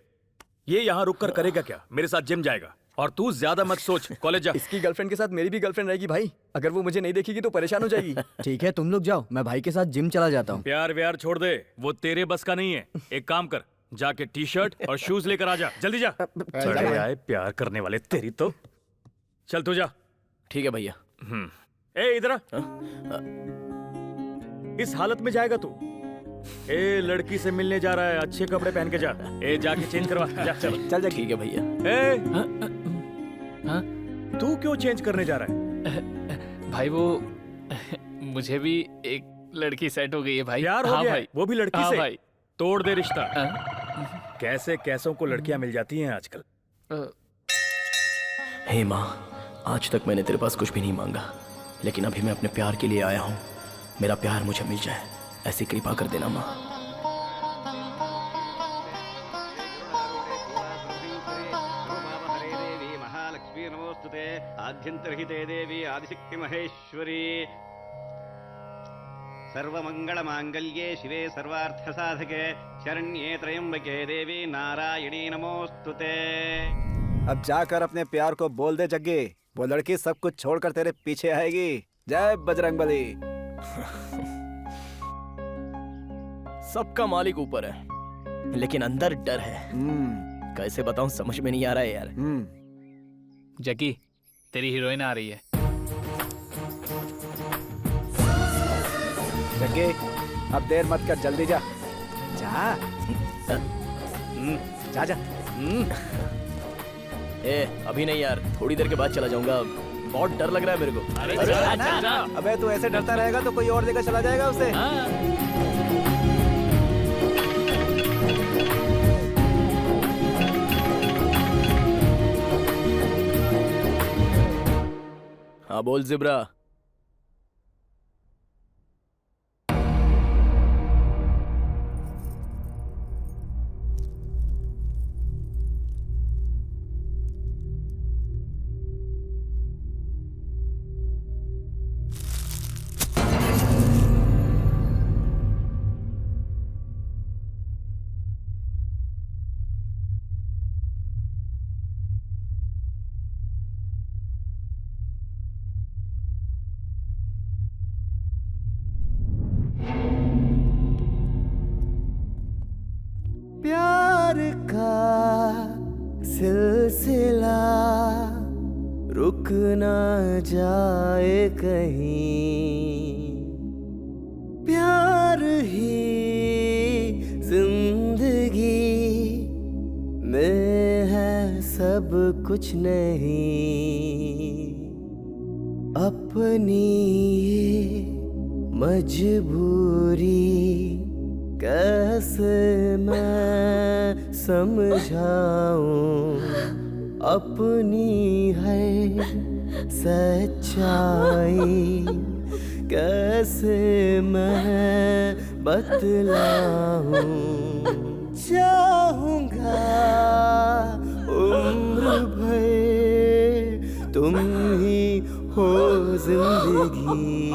C: ये यहाँ रुक कर करेगा क्या? मेरे साथ जिम जाएगा। और तू ज्यादा मत सोच, कॉलेज जा।
F: इसकी गर्लफ्रेंड के साथ मेरी भी गर्लफ्रेंड रहेगी भाई। अगर वो मुझे नहीं देखेगी तो परेशान हो जाएगी। ठीक है, तुम लोग जाओ, मैं भाई के साथ जिम चला जाता हूँ।
C: प्यार व्यार छोड़ दे, वो तेरे बस का नहीं है। एक काम कर, जाके टी शर्ट और शूज लेकर आ जा, जल्दी जा। बड़े आए प्यार करने वाले, तेरी तो। चल तू जा।
A: ठीक है भैया।
C: ए इधर आ। इस हालत में जाएगा तू? ए लड़की से मिलने जा रहा है, अच्छे कपड़े पहन के जा। ए जाके चेंज करवा, जा चल।
F: चल जा।
A: ठीक है भैया।
C: ए तू क्यों चेंज करने जा रहा है?
M: भाई वो मुझे भी एक लड़की सेट हो गई है भाई।
C: प्यार हो
M: हाँ
C: गया
M: भाई।
C: है? वो भी लड़की
M: हाँ
C: से?
M: भाई।
C: तोड़ दे रिश्ता। कैसे कैसों को लड़कियां मिल जाती हैं आजकल।
A: हे माँ, आज तक मैंने तेरे पास कुछ भी नहीं मांगा, लेकिन अभी मैं अपने प्यार के लिए आया हूँ। मेरा प्यार मुझे मिल जाए, ऐसी कृपा कर देना माँ।
N: महालक्ष्मी नमोस्तुते। आद्यंतरहिते देवी आदिशक्ति महेश्वरी। सर्वमंगल मांगल्ये शिवे सर्वार्थ साधके शरण्ये त्र्यंबके देवी नारायणी नमोस्तुते।
B: अब जाकर अपने प्यार को बोल दे जग्गे, वो लड़की सब कुछ छोड़कर तेरे पीछे आएगी। जय बजरंगबली।
A: सबका मालिक ऊपर है, लेकिन अंदर डर है। कैसे बताऊं, समझ में नहीं आ रहा है यार।
M: जकी, तेरी हीरोइन आ रही है।
B: जग्गे, अब देर मत कर, जल्दी जा। जा जा जा।
A: अभी नहीं यार, थोड़ी देर के बाद चला जाऊंगा। बहुत डर लग रहा है मेरे को।
B: अरे अबे तू ऐसे डरता रहेगा तो कोई और जगह चला जाएगा उसे।
A: हाँ बोल जिब्रा।
L: प्यार का सिलसिला रुक ना जाए कहीं, प्यार ही जिंदगी में है सब कुछ नहीं। अपनी ये मजबूरी कैसे मैं समझाऊं, अपनी है सच्चाई
B: कैसे मैं बतलाऊं, चाहूंगा उम्र भर तुम ही हो जिंदगी।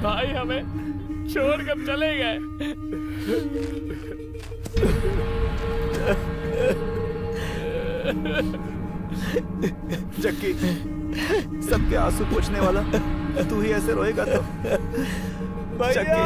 M: भाई हमें छोड़ कर चले गए।
B: जक्की, सबके आंसू पोंछने वाला तू ही ऐसे रोएगा तो जक्की।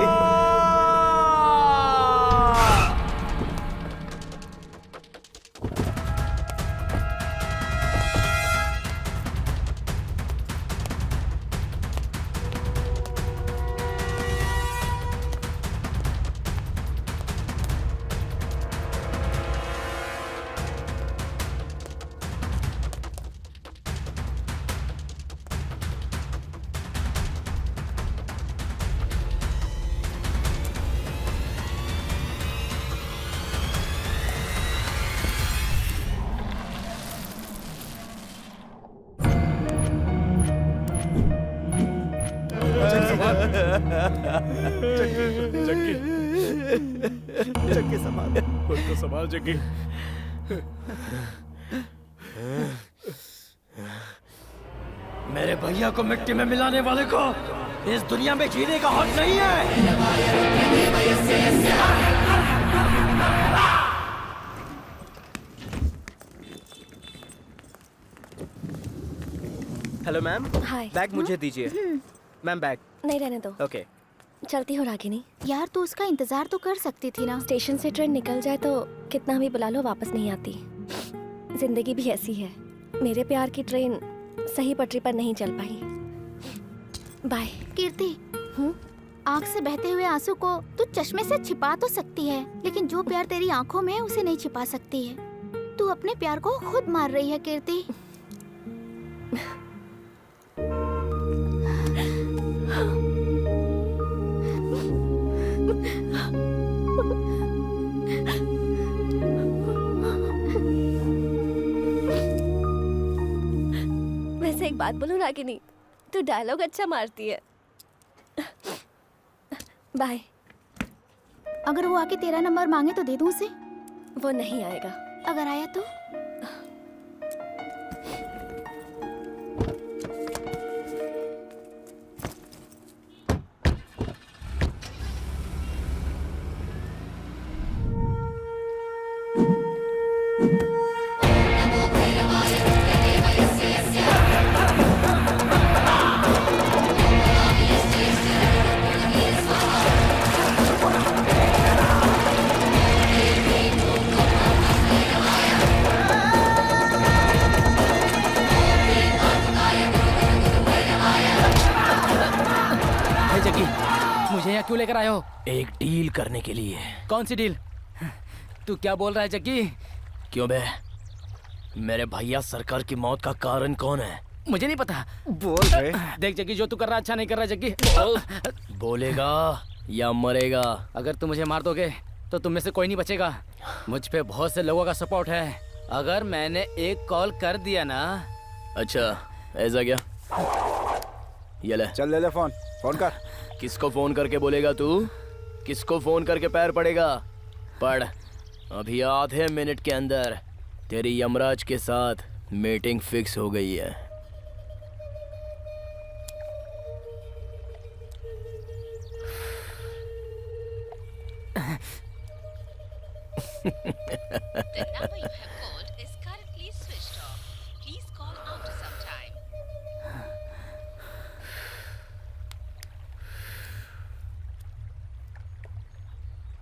E: जग्गी
B: जग्गी संभाल,
E: खुद को संभाल जग्गी।
L: मेरे भैया को मिट्टी में मिलाने वाले को इस दुनिया में जीने का हक नहीं है।
B: हेलो मैम,
J: हाय।
B: बैग मुझे दीजिए। Ma'am bag.
J: नहीं, रहने दो।
B: ओके।
J: चलती हो रागिनी।
H: यार तू उसका इंतजार तो कर सकती थी ना।
J: स्टेशन से ट्रेन निकल जाए तो कितना भी बुला लो वापस नहीं आती। जिंदगी भी ऐसी है, मेरे प्यार की ट्रेन सही पटरी पर नहीं चल पाई। बाय।
H: कीर्ति, आँख से बहते हुए आंसू को तू चश्मे से छिपा तो सकती है, लेकिन जो प्यार तेरी आंखों में है उसे नहीं छिपा सकती है। तू अपने प्यार को खुद मार रही है कीर्ति।
J: वैसे एक बात बोलूं रागिनी, तू डायलॉग अच्छा मारती है। बाय।
H: अगर वो आके तेरा नंबर मांगे तो दे दूं उसे?
J: वो नहीं आएगा।
H: अगर आया तो?
I: मुझे यहाँ क्यों लेकर आए हो?
A: एक डील करने के लिए।
I: कौन सी डील? तू क्या बोल रहा है जग्गी?
A: क्यों बे? मेरे भैया सरकार की मौत का कारण कौन है?
I: मुझे नहीं पता।
B: बोल रहे।
I: देख जग्गी, जो तू कर रहा है अच्छा नहीं कर रहा है जग्गी। बोल।
A: बोलेगा या मरेगा?
I: अगर तुम मुझे मार दोगे तो तुम में से कोई नहीं बचेगा। मुझ पे बहुत से लोगों का सपोर्ट है। अगर मैंने एक कॉल कर दिया ना।
A: अच्छा ऐसा क्या? ये ले।
B: चल ले फोन कर।
A: किसको फोन करके बोलेगा तू? किसको फोन करके पैर पड़ेगा? पढ़। अभी आधे मिनट के अंदर तेरी यमराज के साथ मीटिंग फिक्स हो गई है।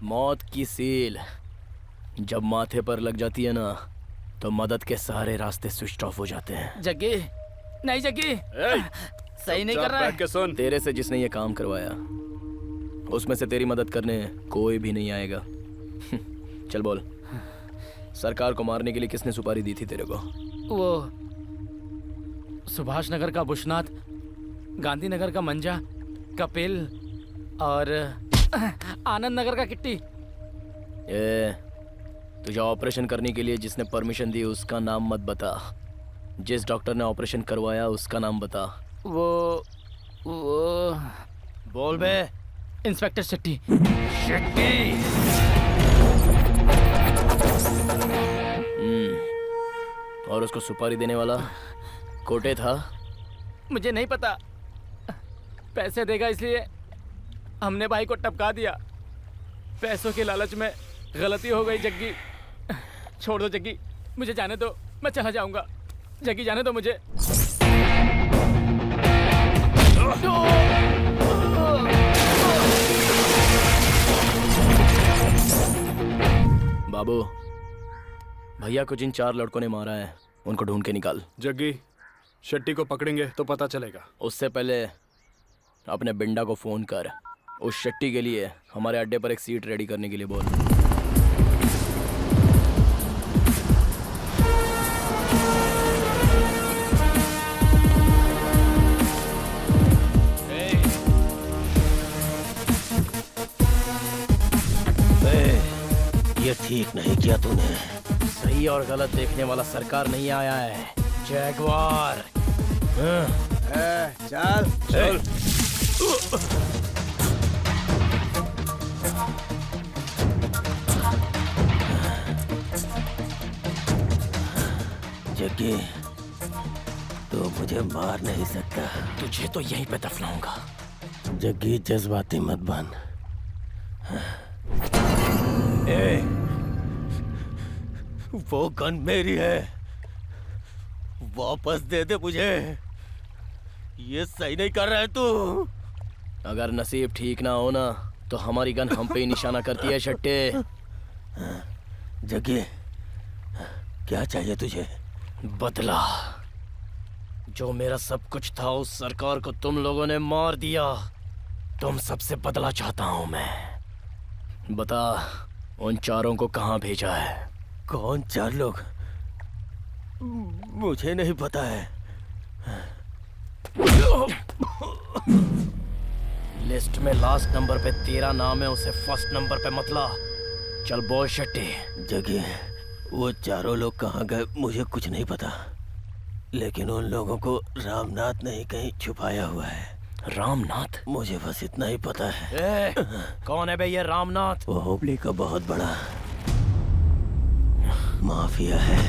A: मौत की सील जब माथे पर लग जाती है ना, तो मदद के सारे रास्ते स्विच ऑफ हो जाते हैं।
I: जग्गी, नहीं जग्गी।
C: सही नहीं कर रहा
E: बैठ के सुन।
A: तेरे से जिसने ये काम करवाया उसमें से तेरी मदद करने कोई भी नहीं आएगा। चल बोल, सरकार को मारने के लिए किसने सुपारी दी थी तेरे को?
I: वो सुभाष नगर का बुशनाथ, गांधीनगर का मंजा, कपिल और आनंद नगर का किट्टी।
A: तुझे ऑपरेशन करने के लिए जिसने परमिशन दी उसका नाम मत बता। जिस डॉक्टर ने ऑपरेशन करवाया उसका नाम बता।
I: वो
A: बोल बे।
I: इंस्पेक्टर शेट्टी।
A: और उसको सुपारी देने वाला कोटे था?
I: मुझे नहीं पता, पैसे देगा इसलिए हमने भाई को टपका दिया। पैसों के लालच में गलती हो गई जग्गी। छोड़ दो जग्गी, मुझे जाने दो, मैं चला जाऊंगा। जग्गी जाने दो मुझे।
A: बाबू, भैया को जिन 4 लड़कों ने मारा है उनको ढूंढ के निकाल।
E: जग्गी, शेट्टी को पकड़ेंगे तो पता चलेगा।
A: उससे पहले अपने बिंडा को फोन कर, उस शेट्टी के लिए हमारे अड्डे पर एक सीट रेडी करने के लिए बोल।
L: ये ठीक नहीं किया तूने।
A: सही और गलत देखने वाला सरकार नहीं आया है, जैगवार।
B: चल चल।
L: जग्गी, तो मुझे मार नहीं सकता।
A: तुझे तो यहीं पे दफनाऊंगा।
L: जग्गी, जज्बाती मत बन। वो गन मेरी है, वापस दे दे मुझे। ये सही नहीं कर रहा है तू।
A: अगर नसीब ठीक ना हो ना तो हमारी गन हम पे ही निशाना करती है शट्टे।
L: जग्गी, क्या चाहिए तुझे?
A: बदला। जो मेरा सब कुछ था उस सरकार को तुम लोगों ने मार दिया। तुम सबसे बदला चाहता हूं मैं। बता, उन 4 को कहां भेजा है?
L: कौन 4 लोग? मुझे नहीं पता है।
A: लिस्ट में लास्ट नंबर पे तेरा नाम है, उसे फर्स्ट नंबर पे मतला। चल बोल शेट्टी।
L: जग्गी, वो 4 लोग कहाँ गए मुझे कुछ नहीं पता, लेकिन उन लोगों को रामनाथ ने ही कहीं छुपाया हुआ है।
A: रामनाथ?
L: मुझे बस इतना ही पता है।
A: कौन है बे ये रामनाथ?
L: वो हुबली का बहुत बड़ा माफिया है।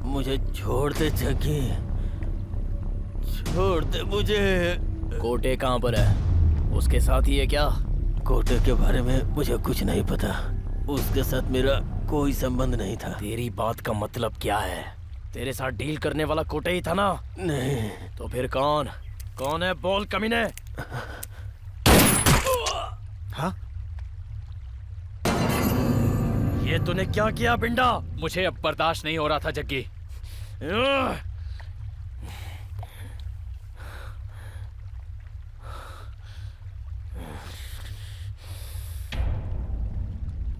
L: मुझे छोड़ दे जग्गी, छोड़ दे मुझे।
A: कोटे कहाँ पर है? उसके साथ ही है क्या?
L: कोटे के बारे में मुझे कुछ नहीं पता। उसके साथ मेरा कोई संबंध नहीं था।
A: तेरी बात का मतलब क्या है? तेरे साथ डील करने वाला कोटे ही था ना?
L: नहीं।
A: तो फिर कौन? कौन है? बोल कमीने।
B: हाँ?
A: ये तूने क्या किया बिंडा?
C: मुझे अब बर्दाश्त नहीं हो रहा था जग्गी।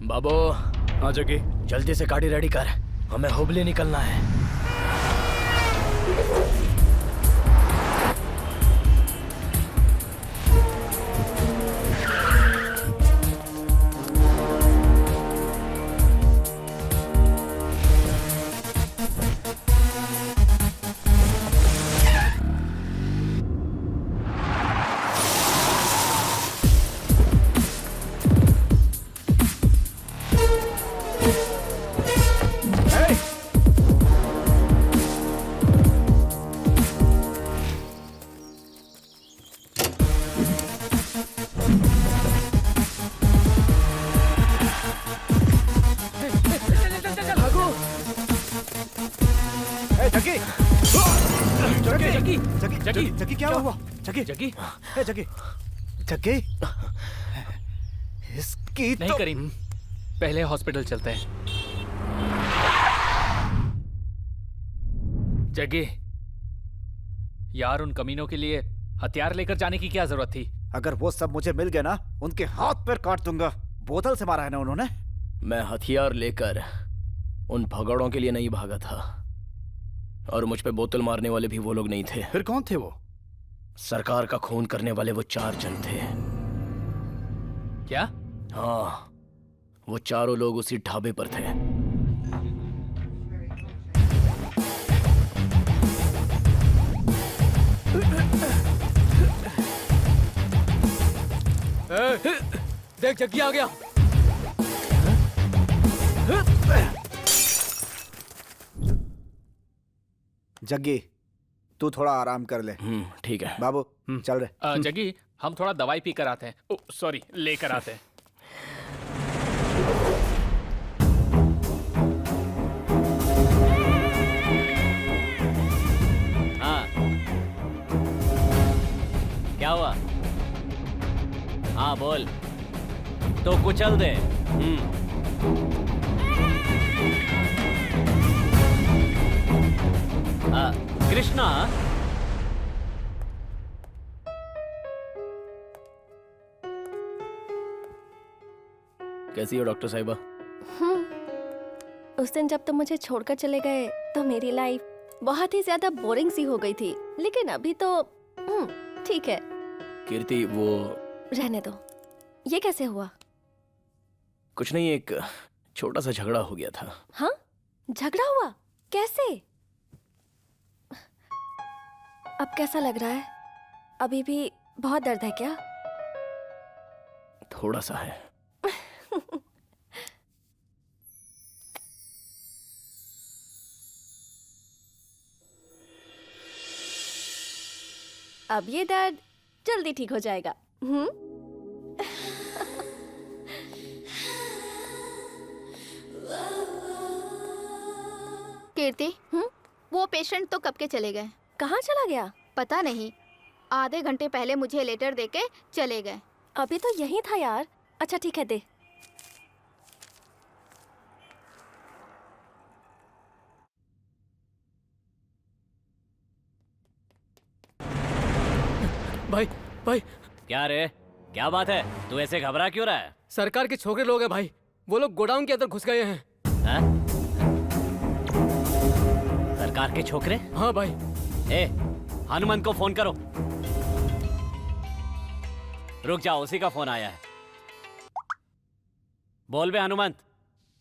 A: बाबू।
E: हाँ जग्गी।
A: जल्दी से गाड़ी रेडी कर, हमें हुबली निकलना है।
B: जग्गी क्या हुआ? जग्गी जग्गी जग्गी जग्गी इसकी
M: नहीं
B: तो...
M: करीम, पहले हॉस्पिटल चलते हैं।
C: जग्गी,
M: यार उन कमीनों के लिए हथियार लेकर जाने की क्या जरूरत थी?
B: अगर वो सब मुझे मिल गए ना, उनके हाथ पैर काट दूंगा। बोतल से मारा है ना उन्होंने।
A: मैं हथियार लेकर उन भगौड़ों के लिए नहीं भागा था, और मुझ पे बोतल मारने वाले भी वो लोग नहीं थे।
B: फिर कौन थे वो?
A: सरकार का खून करने वाले वो 4 जन थे।
M: क्या?
A: हाँ, वो चारों लोग उसी ढाबे पर थे।
K: देख जग्गी आ गया।
B: जग्गी, तू थोड़ा आराम कर ले।
A: ठीक है
B: बाबू, चल रहे।
M: जग्गी, हम थोड़ा दवाई पी कर आते हैं। ओ सॉरी, लेकर आते हैं।
G: हाँ, क्या हुआ? हाँ बोल। तो कुचल दे। कृष्णा,
A: कैसी हो डॉक्टर साहिबा?
J: उस दिन जब तुम मुझे छोड़कर चले गए तो मेरी लाइफ बहुत ही ज्यादा बोरिंग सी हो गई थी, लेकिन अभी तो ठीक है।
A: कीर्ति, वो
J: रहने दो। ये कैसे हुआ?
A: कुछ नहीं, एक छोटा सा झगड़ा हो गया था।
J: हाँ, झगड़ा हुआ? कैसे? अब कैसा लग रहा है? अभी भी बहुत दर्द है क्या?
A: थोड़ा सा है।
J: अब ये दर्द जल्दी ठीक हो जाएगा।
H: कीर्ति, वो पेशेंट तो कब के चले गए?
J: कहाँ चला गया?
H: पता नहीं, आधे घंटे पहले मुझे लेटर देके चले गए।
J: अभी तो यही था यार। अच्छा ठीक है, दे।
K: भाई भाई,
G: क्या रे? क्या बात है? तू ऐसे घबरा क्यों रहा है?
K: सरकार के छोकरे लोग हैं भाई। वो लोग गोडाउन के अंदर घुस गए हैं।
G: सरकार के छोकरे?
K: हाँ भाई।
G: हनुमंत को फोन करो। रुक जाओ, उसी का फोन आया है। बोल बे हनुमंत।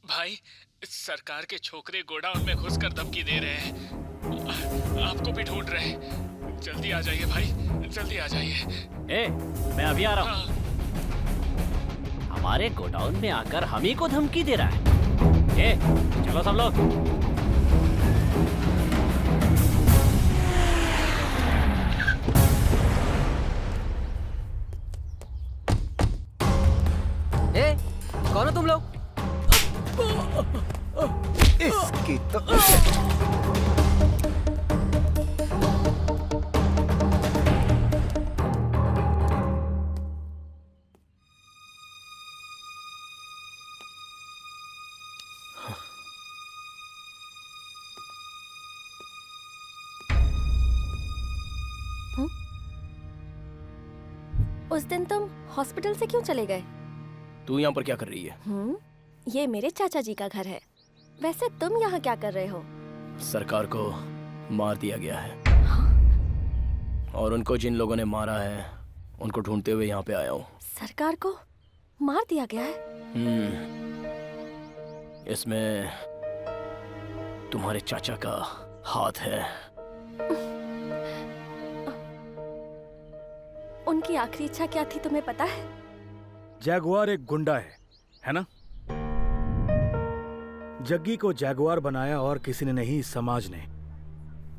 M: भाई, सरकार के छोकरे गोडाउन में घुसकर धमकी दे रहे हैं। आपको भी ढूंढ रहे हैं। जल्दी आ जाइए भाई, जल्दी आ जाइए।
G: मैं अभी आ रहा हूँ। हमारे गोडाउन में आकर हम ही को धमकी दे रहा है। चलो सब लोग।
K: कौन हो तुम लोग?
B: इसकी तो
J: उस दिन तुम हॉस्पिटल से क्यों चले गए?
A: तू यहाँ पर क्या कर रही है?
J: ये मेरे चाचा जी का घर है। वैसे तुम यहाँ क्या कर रहे हो?
A: सरकार को मार दिया गया है। और उनको जिन लोगों ने मारा है उनको ढूंढते हुए यहाँ पे आया हूँ।
J: सरकार को मार दिया गया है?
A: इसमें तुम्हारे चाचा का हाथ है।
J: उनकी आखिरी इच्छा क्या थी तुम्हें पता है?
C: जैगुआर एक गुंडा है ना? जग्गी को जैगुआर बनाया और किसी ने नहीं, इस समाज ने।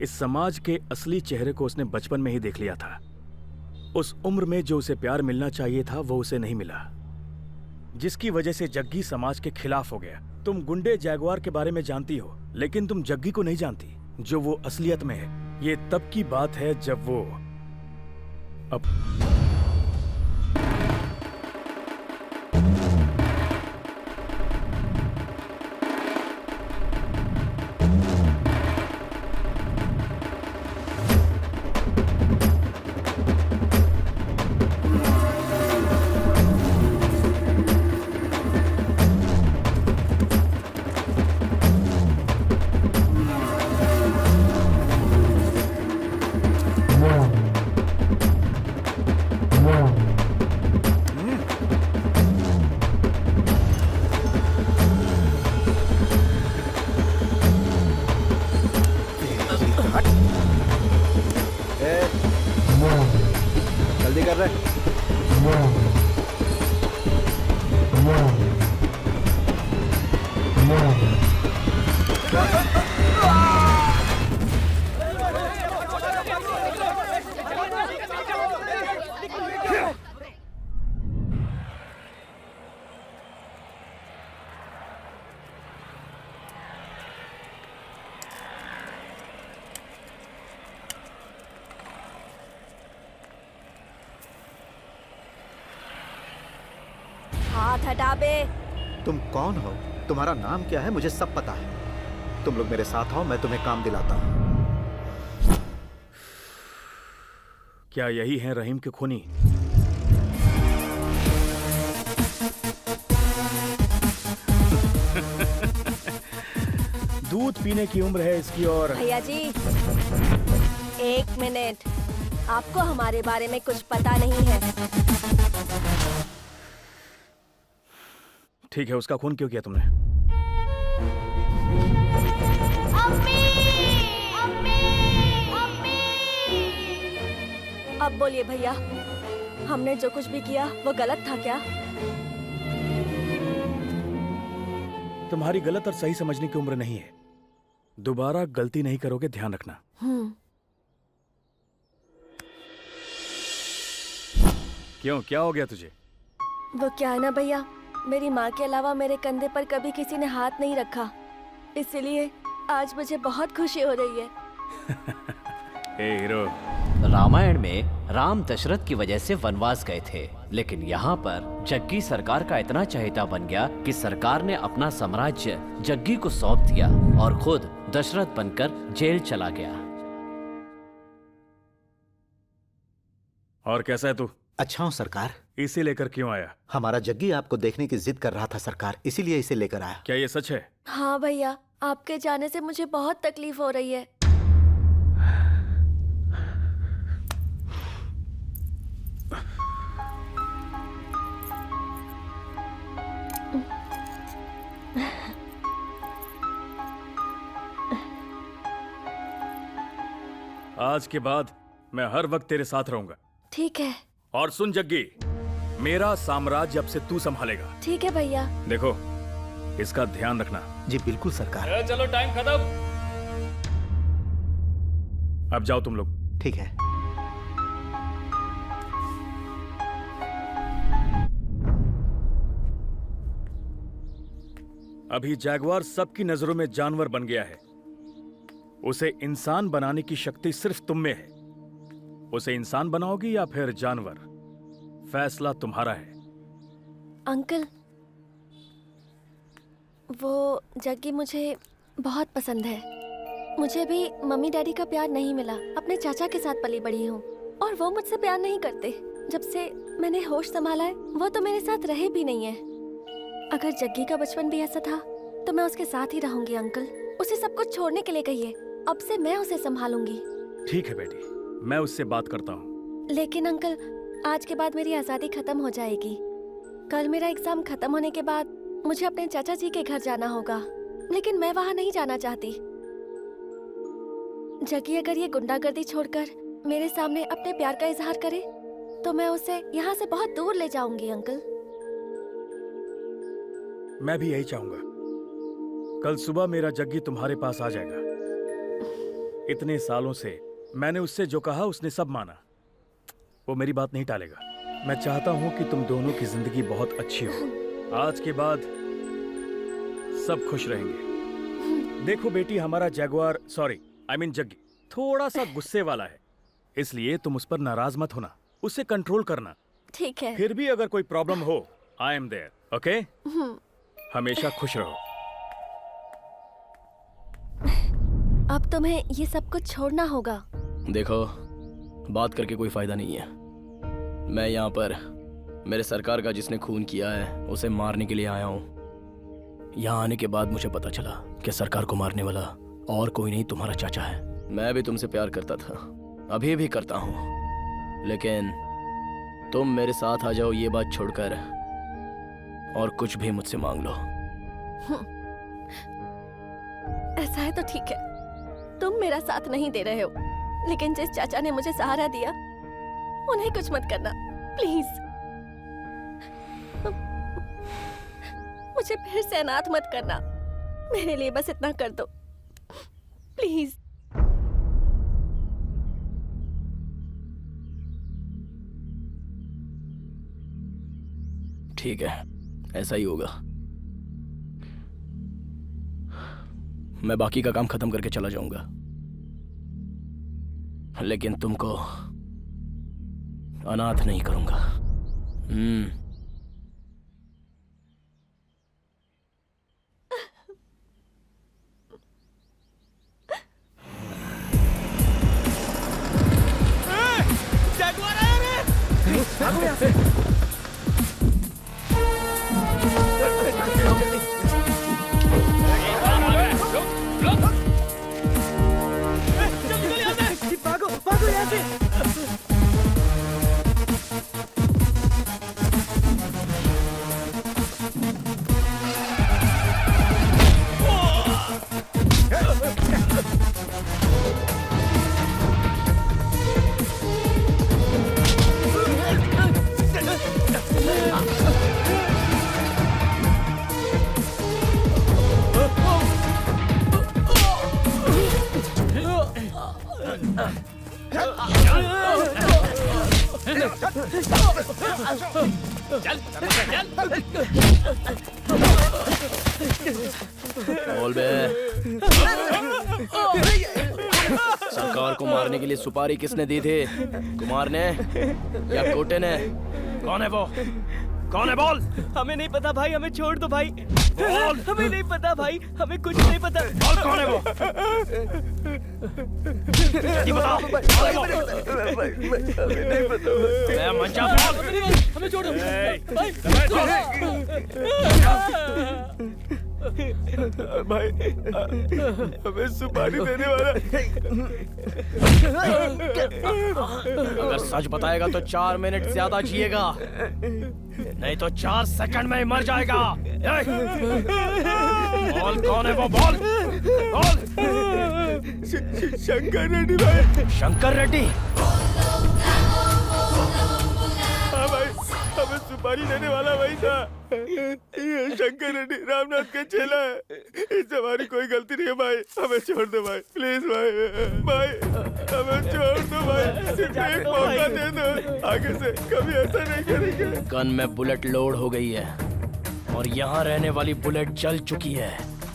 C: इस समाज के असली चेहरे को उसने बचपन में ही देख लिया था। उस उम्र में जो उसे प्यार मिलना चाहिए था वो उसे नहीं मिला, जिसकी वजह से जग्गी समाज के खिलाफ हो गया। तुम गुंडे जैगुआर के बारे में जानती हो, लेकिन तुम जग्गी को नहीं जानती, जो वो असलियत में है। ये तब की बात है जब वो अब
D: कर रहे?
J: हाथ हटा बे।
D: तुम कौन हो? तुम्हारा नाम क्या है? मुझे सब पता है। तुम लोग मेरे साथ आओ, मैं तुम्हें काम दिलाता हूँ।
C: क्या यही है रहीम के खूनी? दूध पीने की उम्र है इसकी और
J: भैया जी 1 मिनट, आपको हमारे बारे में कुछ पता नहीं है।
C: ठीक है, उसका खून क्यों किया तुमने?
J: अब बोलिए भैया, हमने जो कुछ भी किया वो गलत था क्या?
C: तुम्हारी गलत और सही समझने की उम्र नहीं है। दोबारा गलती नहीं करोगे, ध्यान रखना। क्यों, क्या हो गया तुझे?
J: वो क्या है ना भैया, मेरी माँ के अलावा मेरे कंधे पर कभी किसी ने हाथ नहीं रखा, इसलिए आज मुझे बहुत खुशी हो रही है।
C: ए हीरो,
G: रामायण में राम दशरथ की वजह से वनवास गए थे, लेकिन यहाँ पर जग्गी सरकार का इतना चहेता बन गया कि सरकार ने अपना साम्राज्य जग्गी को सौंप दिया और खुद दशरथ बनकर जेल चला गया।
C: और कैसा है तू?
D: अच्छा हूँ सरकार।
C: इसे लेकर क्यों आया?
D: हमारा जग्गी आपको देखने की जिद कर रहा था सरकार, इसीलिए इसे लेकर आया।
C: क्या ये सच है?
J: हाँ भैया, आपके जाने से मुझे बहुत तकलीफ हो रही है।
C: आज के बाद मैं हर वक्त तेरे साथ रहूंगा।
J: ठीक है।
C: और सुन जग्गी, मेरा साम्राज्य अब से तू संभालेगा।
J: ठीक है भैया।
C: देखो, इसका ध्यान रखना।
D: जी बिल्कुल सरकार।
M: चलो टाइम खत्म।
C: अब जाओ तुम लोग।
D: ठीक है।
C: अभी जैगुआर सबकी नजरों में जानवर बन गया है। उसे इंसान बनाने की शक्ति सिर्फ तुम में है। उसे इंसान बनाओगी या फिर जानवर, फैसला तुम्हारा है।
J: अंकल, वो जग्गी मुझे बहुत पसंद है। मुझे भी मम्मी डैडी का प्यार नहीं मिला। अपने चाचा के साथ पली बड़ी हूँ और वो मुझसे प्यार नहीं करते। जब से मैंने होश संभाला है, वो तो मेरे साथ रहे भी नहीं है। अगर जग्गी का बचपन भी ऐसा था तो मैं उसके साथ ही रहूंगी। अंकल, उसे सब कुछ छोड़ने के लिए कहिए। अब से मैं उसे संभालूंगी।
C: ठीक है बेटी, मैं उससे बात करता हूँ।
J: लेकिन अंकल, आज के बाद मेरी आज़ादी खत्म हो जाएगी। कल मेरा एग्जाम खत्म होने के बाद मुझे अपने चाचा जी के घर जाना होगा, लेकिन मैं वहाँ नहीं जाना चाहती। जग्गी अगर ये गुंडागर्दी छोड़कर मेरे सामने अपने प्यार का इजहार करे तो मैं उसे यहाँ से बहुत दूर ले जाऊंगी। अंकल,
C: मैं भी यही चाहूंगा। कल सुबह मेरा जग्गी तुम्हारे पास आ जाएगा। इतने सालों से मैंने उससे जो कहा उसने सब माना। वो मेरी बात नहीं टालेगा। मैं चाहता हूं कि तुम दोनों की जिंदगी बहुत अच्छी हो। आज के बाद सब खुश रहेंगे। देखो बेटी, हमारा Jaguar, sorry I mean Jaggi, थोड़ा सा गुस्से वाला है, इसलिए तुम उस पर नाराज मत होना। उसे कंट्रोल करना।
J: ठीक है।
C: फिर भी अगर कोई प्रॉब्लम हो, आई एम देयर, ओके? हमेशा खुश रहो।
J: अब तुम्हें ये सब कुछ छोड़ना होगा।
A: देखो, बात करके कोई फायदा नहीं है। मैं यहाँ पर मेरे सरकार का जिसने खून किया है उसे मारने के लिए आया हूँ। यहाँ आने के बाद मुझे पता चला कि सरकार को मारने वाला और कोई नहीं, तुम्हारा चाचा है। मैं भी तुमसे प्यार करता था, अभी भी करता हूँ, लेकिन तुम मेरे साथ आ जाओ ये बात छोड़कर और कुछ भी मुझसे मांग लो।
J: ऐसा है तो ठीक है, तुम मेरा साथ नहीं दे रहे हो, लेकिन जिस चाचा ने मुझे सहारा दिया उन्हें कुछ मत करना प्लीज। मुझे फिर से अनाथ मत करना। मेरे लिए बस इतना कर दो प्लीज।
A: ठीक है, ऐसा ही होगा। मैं बाकी का काम खत्म करके चला जाऊंगा, लेकिन तुमको अनाथ नहीं करूंगा।
B: भागो यहाँ से। भागो भागो यहाँ से।
A: बोल बे, सरकार को मारने के लिए सुपारी किसने दी थी? कुमार ने या कोटे ने? कौन है वो? कौन है बोल?
K: हमें नहीं पता भाई, हमें छोड़ दो भाई।
A: बोल।
K: हमें नहीं पता भाई, हमें कुछ नहीं पता।
A: बोल कौन है वो? जल्दी बताओ।
K: नहीं पता।
A: मैं मंचा बोल।
K: हमें छोड़ दो
B: भाई, हमें सुपारी देने वाला।
A: अगर सच बताएगा तो 4 मिनट ज्यादा जिएगा, नहीं तो 4 सेकंड में ही मर जाएगा। बोल कौन है वो? बोल बोल।
B: शंकर रेड्डी भाई।
A: शंकर रेड्डी?
B: हाँ भाई, हमें सुपारी देने वाला वही था। ये शंकर रेड्डी रामनाथ का चेला है। इससे हमारी कोई गलती नहीं है भाई, हमें छोड़ दो भाई, प्लीज भाई। भाई हमें छोड़ दो भाई, सिर्फ एक मौका दे दो, आगे से कभी ऐसा नहीं करेंगे।
A: गन में बुलेट लोड हो गई है और यहाँ रहने वाली बुलेट जल चुकी है।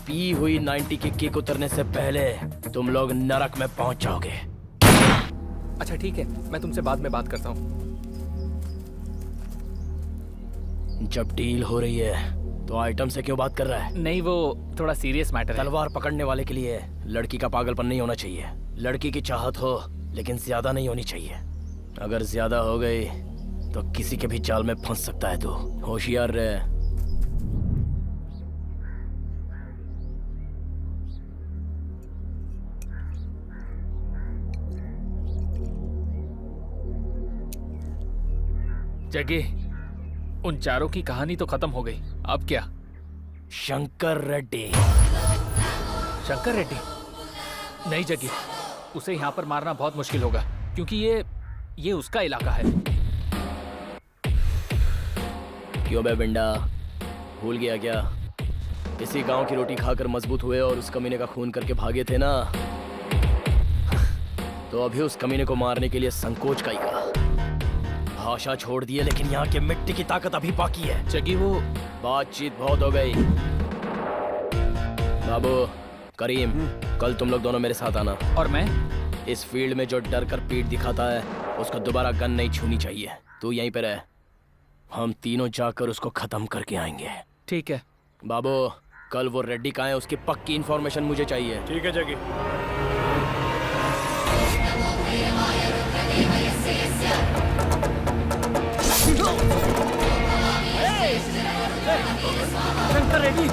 A: पी हुई 90 की किक उतरने से पहले तुम लोग नरक में पहुंच जाओगे।
O: अच्छा ठीक है, मैं तुमसे बाद में बात करता हूँ।
A: जब डील हो रही है तो आइटम से क्यों बात कर रहा है?
O: नहीं, वो थोड़ा सीरियस मैटर है।
A: तलवार पकड़ने वाले के लिए लड़की का पागलपन नहीं होना चाहिए। लड़की की चाहत हो लेकिन ज्यादा नहीं होनी चाहिए। अगर ज्यादा हो गई तो किसी के भी जाल में फंस सकता है। तू होशियार रहे।
M: जगी, उन चारों की कहानी तो खत्म हो गई, अब क्या?
A: शंकर रेड्डी।
M: शंकर रेड्डी? नहीं जगी, उसे यहाँ पर मारना बहुत मुश्किल होगा, क्योंकि ये उसका इलाका है।
A: क्यों बे बिंडा, भूल गया क्या? इसी गांव की रोटी खाकर मजबूत हुए और उस कमीने का खून करके भागे थे ना? तो अभी उस कमीने को मारने के लिए संकोच का ही का। भाषा छोड़ दिए, लेकिन यहाँ के मिट्टी की ताकत अभी बाकी है।
M: जगी, वो
A: बातचीत बहुत हो गई। बाबू, करीम, कल तुम लोग दोनों मेरे साथ आना।
M: और मैं?
A: इस फील्ड में जो डर कर पीठ दिखाता है उसको दोबारा गन नहीं छूनी चाहिए। तू यहीं पे रह, हम तीनों जाकर उसको खत्म करके आएंगे।
M: ठीक है
A: बाबू, कल वो रेड्डी कहाँ है उसकी पक्की इन्फॉर्मेशन मुझे चाहिए।
E: ठीक है जगी।
K: शंकर रेड्डी,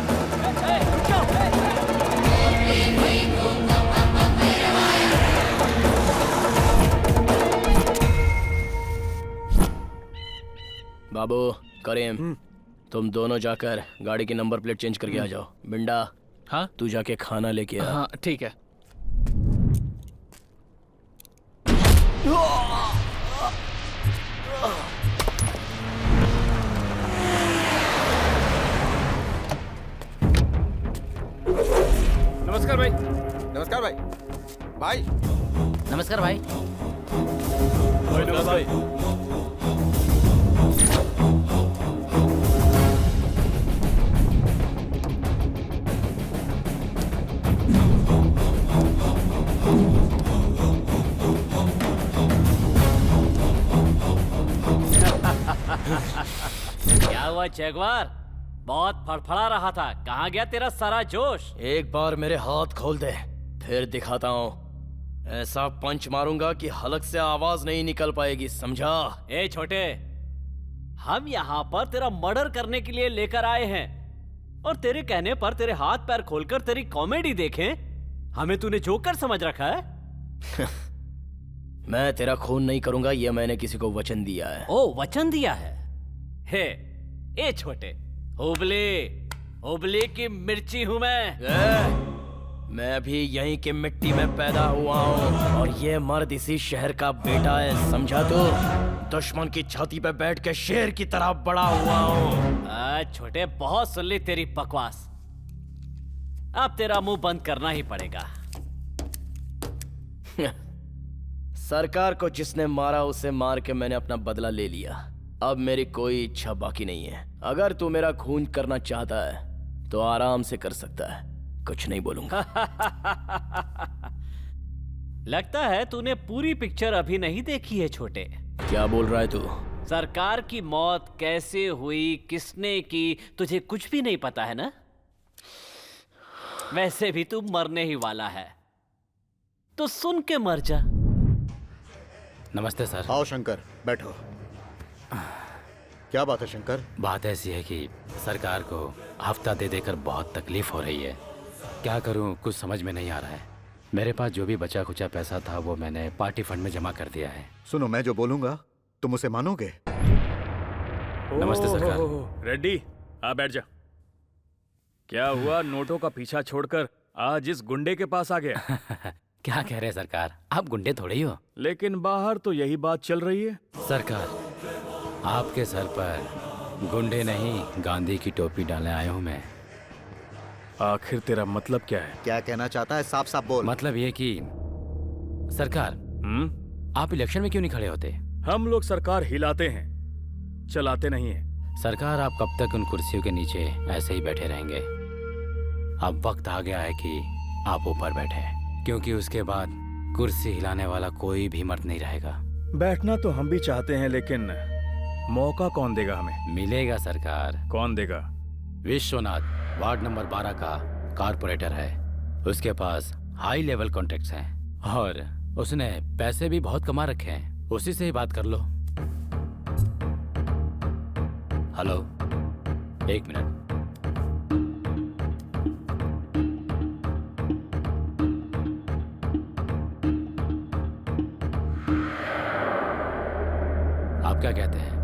A: बाबू, करीम, तुम दोनों जाकर गाड़ी की नंबर प्लेट चेंज करके आ जाओ। बिंडा,
M: हाँ
A: तू जाके खाना लेके आ।
M: हाँ ठीक है।
E: नमस्कार भाई।
B: नमस्कार भाई। भाई
I: नमस्कार भाई।
C: भाई
G: क्या हुआ जगवार? बहुत फड़फड़ा रहा था, कहाँ गया तेरा सारा जोश?
A: एक बार मेरे हाथ खोल दे, फिर दिखाता हूँ। ऐसा पंच मारूंगा कि हलक से आवाज नहीं निकल पाएगी, समझा?
G: ए छोटे, हम यहाँ पर तेरा मर्डर करने के लिए लेकर आए हैं और तेरे कहने पर तेरे हाथ पैर खोलकर तेरी कॉमेडी देखें। हमें तूने जोकर समझ रखा है?
A: मैं तेरा खून नहीं करूंगा, ये मैंने किसी को वचन दिया है।
G: ओ, वचन दिया है? हे, ए छोटे, हुबली की मिर्ची हूँ
A: मैं भी यहीं की मिट्टी में पैदा हुआ हूँ और ये मर्द इसी शहर का बेटा है, समझा तू? दुश्मन की छाती पे बैठ के शेर की तरह बड़ा हुआ हूँ।
G: छोटे, बहुत सुन ली तेरी बकवास, अब तेरा मुंह बंद करना ही पड़ेगा।
A: सरकार को जिसने मारा उसे मार के मैंने अपना बदला ले लिया। अब मेरी कोई इच्छा बाकी नहीं है। अगर तू मेरा खून करना चाहता है तो आराम से कर सकता है, कुछ नहीं बोलूंगा।
G: लगता है तूने पूरी पिक्चर अभी नहीं देखी है छोटे।
A: क्या बोल रहा है तू?
G: सरकार की मौत कैसे हुई, किसने की, तुझे कुछ भी नहीं पता है ना? वैसे भी तू मरने ही वाला है, तो सुन के मर जा।
I: नमस्ते सर।
D: आओ शंकर, बैठो। क्या बात है शंकर?
I: बात ऐसी है कि सरकार को हफ्ता दे देकर बहुत तकलीफ हो रही है। क्या करूं, कुछ समझ में नहीं आ रहा है। मेरे पास जो भी बचा खुचा पैसा था वो मैंने पार्टी फंड में जमा कर दिया है।
D: सुनो, मैं जो बोलूंगा तुम उसे मानोगे?
I: नमस्ते सरकार।
C: रेड्डी, आ बैठ जा। क्या हुआ, नोटों का पीछा छोड़कर आज इस गुंडे के पास आ गया?
I: क्या कह रहे हैं सरकार, आप गुंडे थोड़े ही हो।
C: लेकिन बाहर तो यही बात चल रही है।
I: सरकार, आपके सर पर गुंडे नहीं गांधी की टोपी डालने आया हूँ मैं।
C: आखिर तेरा मतलब क्या है?
D: क्या कहना चाहता है, साफ साफ बोल।
I: मतलब ये कि सरकार, आप इलेक्शन में क्यों नहीं खड़े होते?
C: हम लोग सरकार हिलाते हैं, चलाते नहीं है।
I: सरकार, आप कब तक उन कुर्सियों के नीचे ऐसे ही बैठे रहेंगे? अब वक्त आ गया है कि आप ऊपर बैठे, क्योंकि उसके बाद कुर्सी हिलाने वाला कोई भी मर्द नहीं रहेगा।
C: बैठना तो हम भी चाहते हैं, लेकिन मौका कौन देगा हमें?
I: मिलेगा सरकार।
C: कौन देगा?
I: विश्वनाथ वार्ड नंबर 12 का कारपोरेटर है। उसके पास हाई लेवल कॉन्ट्रैक्ट्स हैं और उसने पैसे भी बहुत कमा रखे हैं। उसी से ही बात कर लो। हेलो, एक मिनट। आप क्या कहते हैं?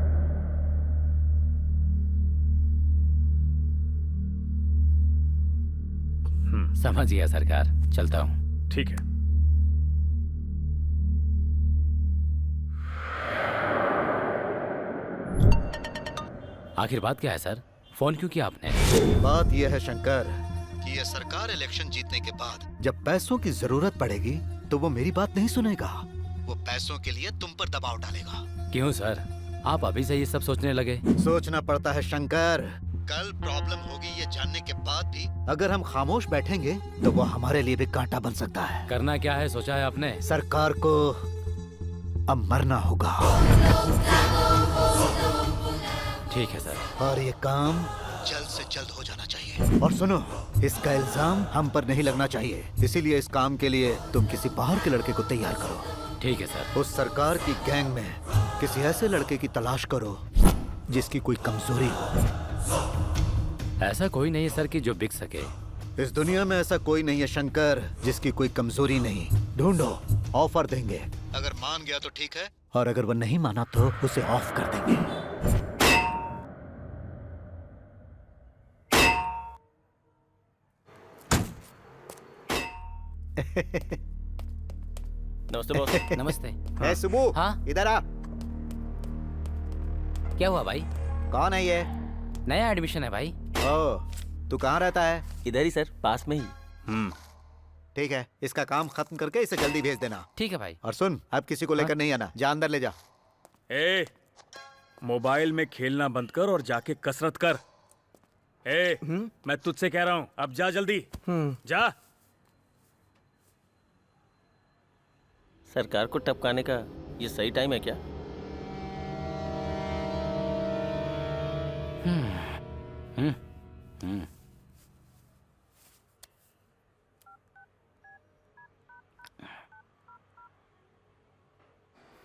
I: समझ गया सरकार, चलता हूँ।
C: ठीक है।
I: आखिर बात क्या है सर? फोन क्यों किया आपने?
D: बात यह है शंकर कि यह सरकार इलेक्शन जीतने के बाद जब पैसों की जरूरत पड़ेगी तो वो मेरी बात नहीं सुनेगा। वो पैसों के लिए तुम पर दबाव डालेगा।
I: क्यों सर, आप अभी से ये सब सोचने लगे?
D: सोचना पड़ता है शंकर। कल प्रॉब्लम होगी ये जानने के बाद भी अगर हम खामोश बैठेंगे तो वो हमारे लिए भी कांटा बन सकता है।
I: करना क्या है सोचा है आपने?
D: सरकार को अब मरना होगा।
I: ठीक है सर।
D: और ये काम जल्द से जल्द हो जाना चाहिए। और सुनो, इसका इल्जाम हम पर नहीं लगना चाहिए, इसीलिए इस काम के लिए तुम किसी बाहर के लड़के को तैयार करो।
I: ठीक है सर।
D: उस सरकार की गैंग में किसी ऐसे लड़के की तलाश करो जिसकी कोई कमजोरी हो।
I: ऐसा कोई नहीं है सर कि जो बिक सके।
D: इस दुनिया में ऐसा कोई नहीं है शंकर जिसकी कोई कमजोरी नहीं। ढूंढो, ऑफर देंगे। अगर मान गया तो ठीक है, और अगर वो नहीं माना तो उसे ऑफ कर देंगे।
A: नमस्ते बॉस।
I: नमस्ते।
D: ए सुबू,
I: हाँ?
D: इधर आ।
I: क्या हुआ भाई?
D: कौन है ये?
I: नया एडमिशन है भाई।
D: ओह, तू कहाँ रहता है?
L: इधर ही सर, पास में ही।
D: ठीक है, इसका काम खत्म करके इसे जल्दी भेज देना।
I: ठीक है भाई।
D: और सुन, अब किसी को लेकर नहीं आना, जा अंदर ले जा।
C: ए, मोबाइल में खेलना बंद कर और जाके कसरत कर। ए, मैं तुझसे कह रहा हूँ, अब जा जल्दी। जा।
L: सरकार को टपकाने का ये सही टाइम है क्या?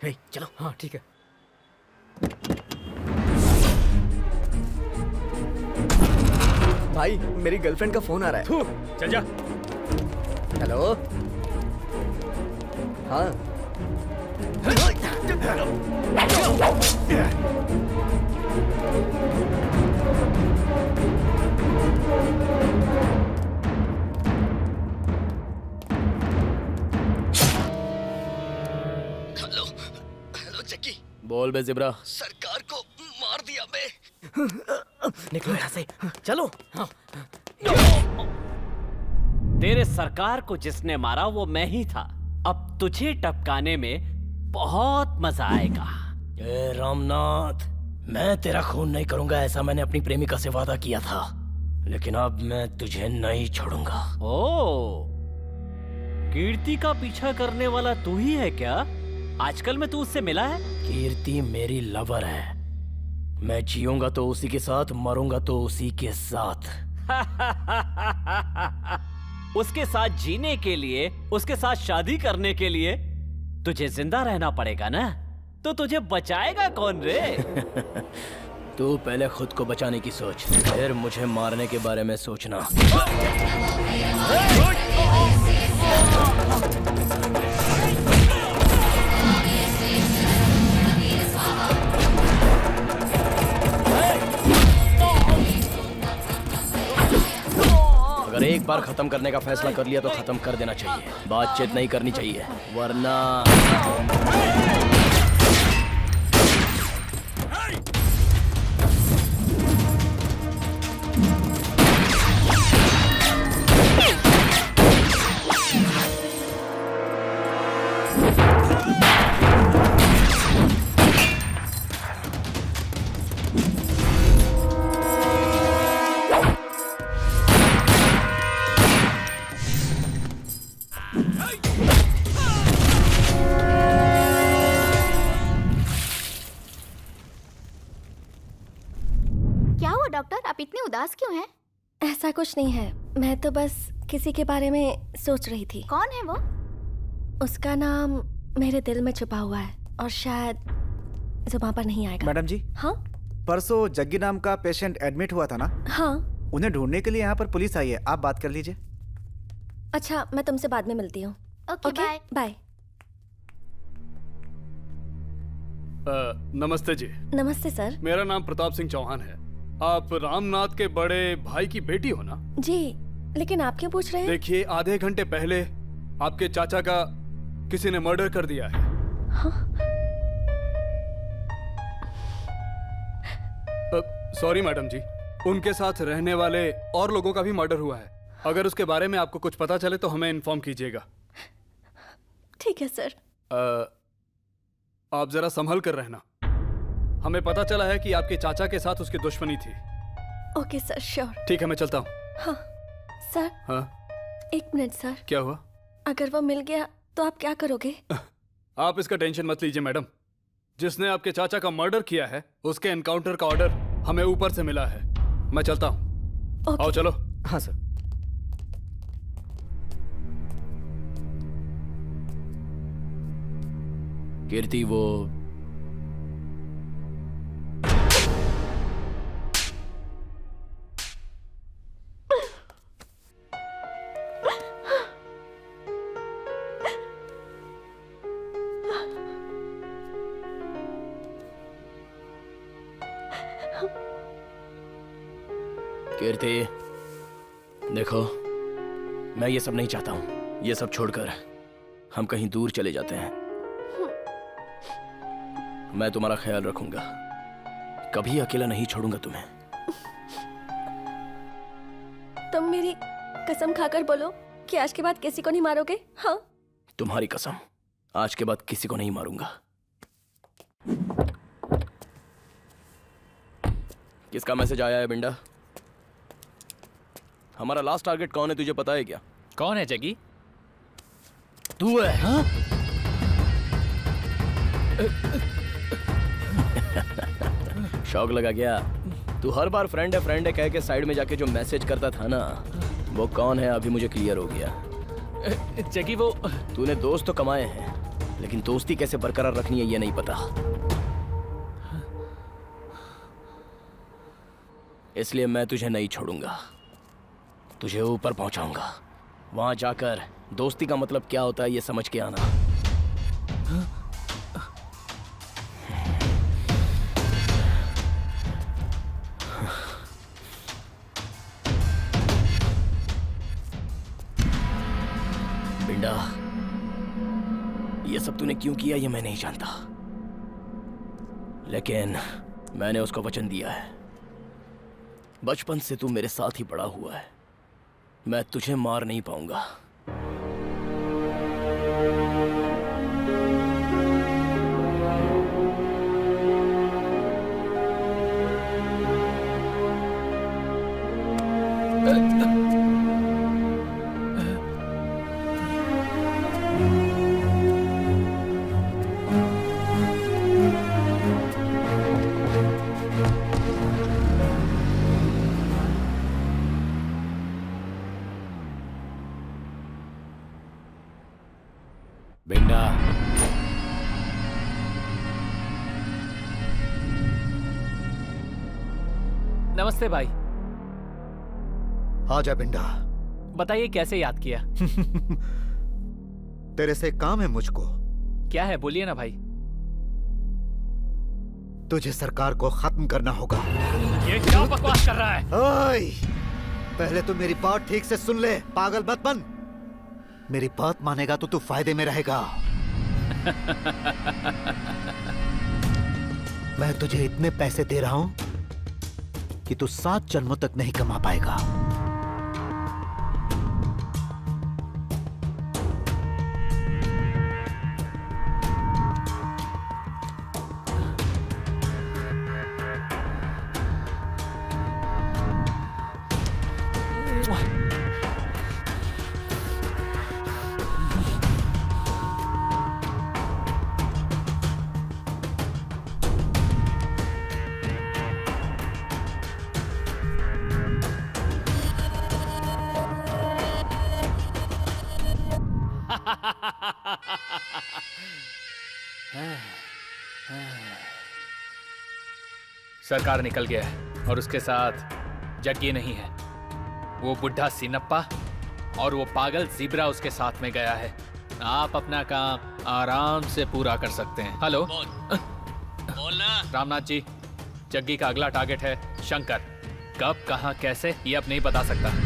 F: हे, चलो। हाँ ठीक है। भाई मेरी गर्लफ्रेंड का फोन आ रहा है।
C: चल जा।
F: हेलो। हाँ।
A: Hello jockey. बोल बे जिब्रा।
F: सरकार को मार दिया बे। निकलो यहाँ से, चलो। हाँ।
G: तेरे सरकार को जिसने मारा वो मैं ही था। अब तुझे टपकाने में बहुत मजा आएगा।
A: ए रामनाथ, मैं तेरा खून नहीं करूंगा, ऐसा मैंने अपनी प्रेमिका से वादा किया था, लेकिन अब मैं तुझे नहीं छोड़ूंगा।
G: ओ, कीर्ति का पीछा करने वाला तू ही है क्या? आजकल में तू उससे मिला है?
A: कीर्ति मेरी लवर है। मैं जीऊंगा तो उसी के साथ, मरूंगा तो उसी के साथ।
G: उसके साथ जीने के लिए, उसके साथ शादी करने के लिए तुझे जिंदा रहना पड़ेगा ना? तो तुझे बचाएगा कौन रे?
A: तू पहले खुद को बचाने की सोच, फिर मुझे मारने के बारे में सोचना। अगर एक बार खत्म करने का फैसला कर लिया तो खत्म कर देना चाहिए, बातचीत नहीं करनी चाहिए, वरना
H: आप इतने उदास क्यों हैं?
J: ऐसा कुछ नहीं है, मैं तो बस किसी के बारे में सोच रही थी।
H: कौन है वो?
J: उसका नाम मेरे दिल में छुपा हुआ है और शायद जुबान पर नहीं आएगा।
B: मैडम जी।
J: हाँ?
B: परसों जग्गी नाम का पेशेंट एडमिट हुआ था ना?
J: हाँ।
B: उन्हें ढूंढने के लिए यहाँ पर पुलिस आई है, आप बात कर लीजिए।
J: अच्छा, मैं तुमसे बाद में मिलती हूँ।
H: Okay, bye.
J: बाय।
E: नमस्ते जी।
J: नमस्ते सर।
E: मेरा नाम प्रताप सिंह चौहान है। आप रामनाथ के बड़े भाई की बेटी हो ना?
J: जी, लेकिन आप क्यों पूछ रहे हैं?
E: देखिए, आधे घंटे पहले आपके चाचा का किसी ने मर्डर कर दिया है। सॉरी मैडम जी, उनके साथ रहने वाले और लोगों का भी मर्डर हुआ है। अगर उसके बारे में आपको कुछ पता चले तो हमें इन्फॉर्म कीजिएगा।
J: ठीक है सर।
E: आप जरा संभल कर रहना। हमें पता चला है कि आपके चाचा के साथ उसकी दुश्मनी थी।
J: Okay sir, sure.
E: ठीक है, मैं चलता हूँ।
J: हाँ सर।
E: हाँ?
J: 1 मिनट सर।
E: क्या हुआ?
J: अगर वो मिल गया तो आप क्या करोगे?
E: आप इसका टेंशन मत लीजिए मैडम। जिसने आपके चाचा का मर्डर किया है उसके एनकाउंटर का ऑर्डर हमें ऊपर से मिला है। मैं चलता हूँ। आओ चलो।
B: हाँ सर।
A: कीर्ति वो कीर्ति, देखो, मैं ये सब नहीं चाहता हूँ। ये सब छोड़कर हम कहीं दूर चले जाते हैं। मैं तुम्हारा ख्याल रखूंगा। कभी अकेला नहीं छोड़ूंगा तुम्हें।
J: तुम मेरी कसम खाकर बोलो कि आज के बाद किसी को नहीं मारोगे। हाँ,
A: तुम्हारी कसम, आज के बाद किसी को नहीं मारूंगा। किसका मैसेज आया है बिंडा? हमारा लास्ट टारगेट कौन है तुझे पता है क्या?
M: कौन है जगी?
A: तू है। हाँ? शौक लगा क्या? तू हर बार फ्रेंड है कह के साइड में जाके जो मैसेज करता था ना, वो कौन है अभी मुझे क्लियर हो गया।
M: जगी वो
A: तूने दोस्त तो कमाए हैं, लेकिन दोस्ती कैसे बरकरार रखनी है ये नहीं पता। इसलिए मैं तुझे नहीं छोड़ूंगा, तुझे ऊपर पहुंचाऊंगा। वहां जाकर दोस्ती का मतलब क्या होता है ये समझ के आना। बिंडा, ये सब तूने क्यों किया ये मैं नहीं जानता, लेकिन मैंने उसको वचन दिया है। बचपन से तू मेरे साथ ही बड़ा हुआ है, मैं तुझे मार नहीं पाऊंगा।
I: बिंडा,
M: नमस्ते भाई।
D: आजा बिंडा।
M: बताइए कैसे याद किया?
D: तेरे से काम है मुझको।
M: क्या है बोलिए ना भाई।
D: तुझे सरकार को खत्म करना होगा।
M: ये क्या बकवास कर रहा है?
D: ओए, पहले तो मेरी बात ठीक से सुन ले, पागल मत बन। मेरी बात मानेगा तो तू फायदे में रहेगा। मैं तुझे इतने पैसे दे रहा हूं कि तू 7 जन्मों तक नहीं कमा पाएगा।
M: सरकार निकल गया है और उसके साथ जग्गी नहीं है। वो बुढ़ा सिनप्पा और वो पागल ज़ीब्रा उसके साथ में गया है। आप अपना काम आराम से पूरा कर सकते हैं। हेलो बोलना। रामनाथ जी, जग्गी का अगला टारगेट है शंकर। कब, कहां, कैसे ये अब नहीं बता सकता।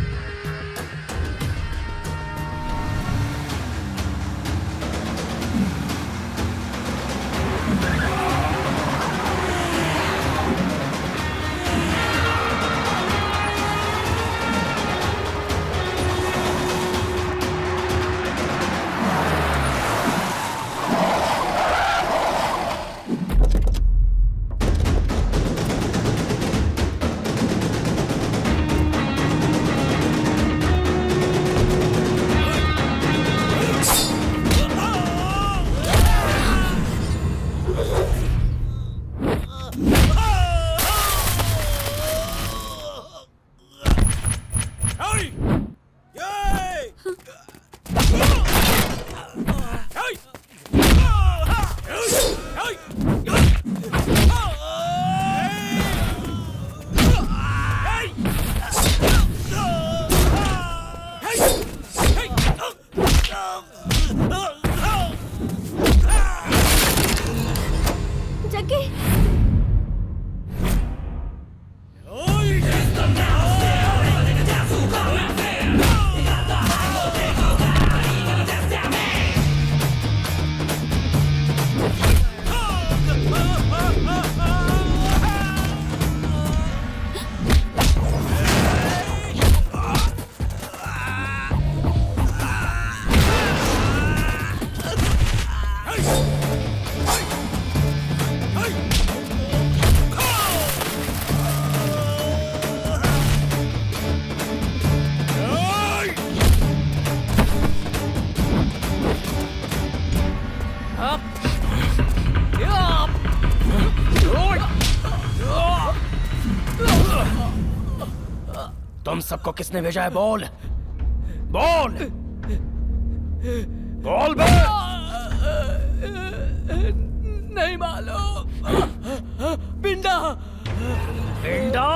A: तुम सबको किसने भेजा है? बोल बोल बोल बे!
K: नहीं मालूम। पिंडा
A: पिंडा।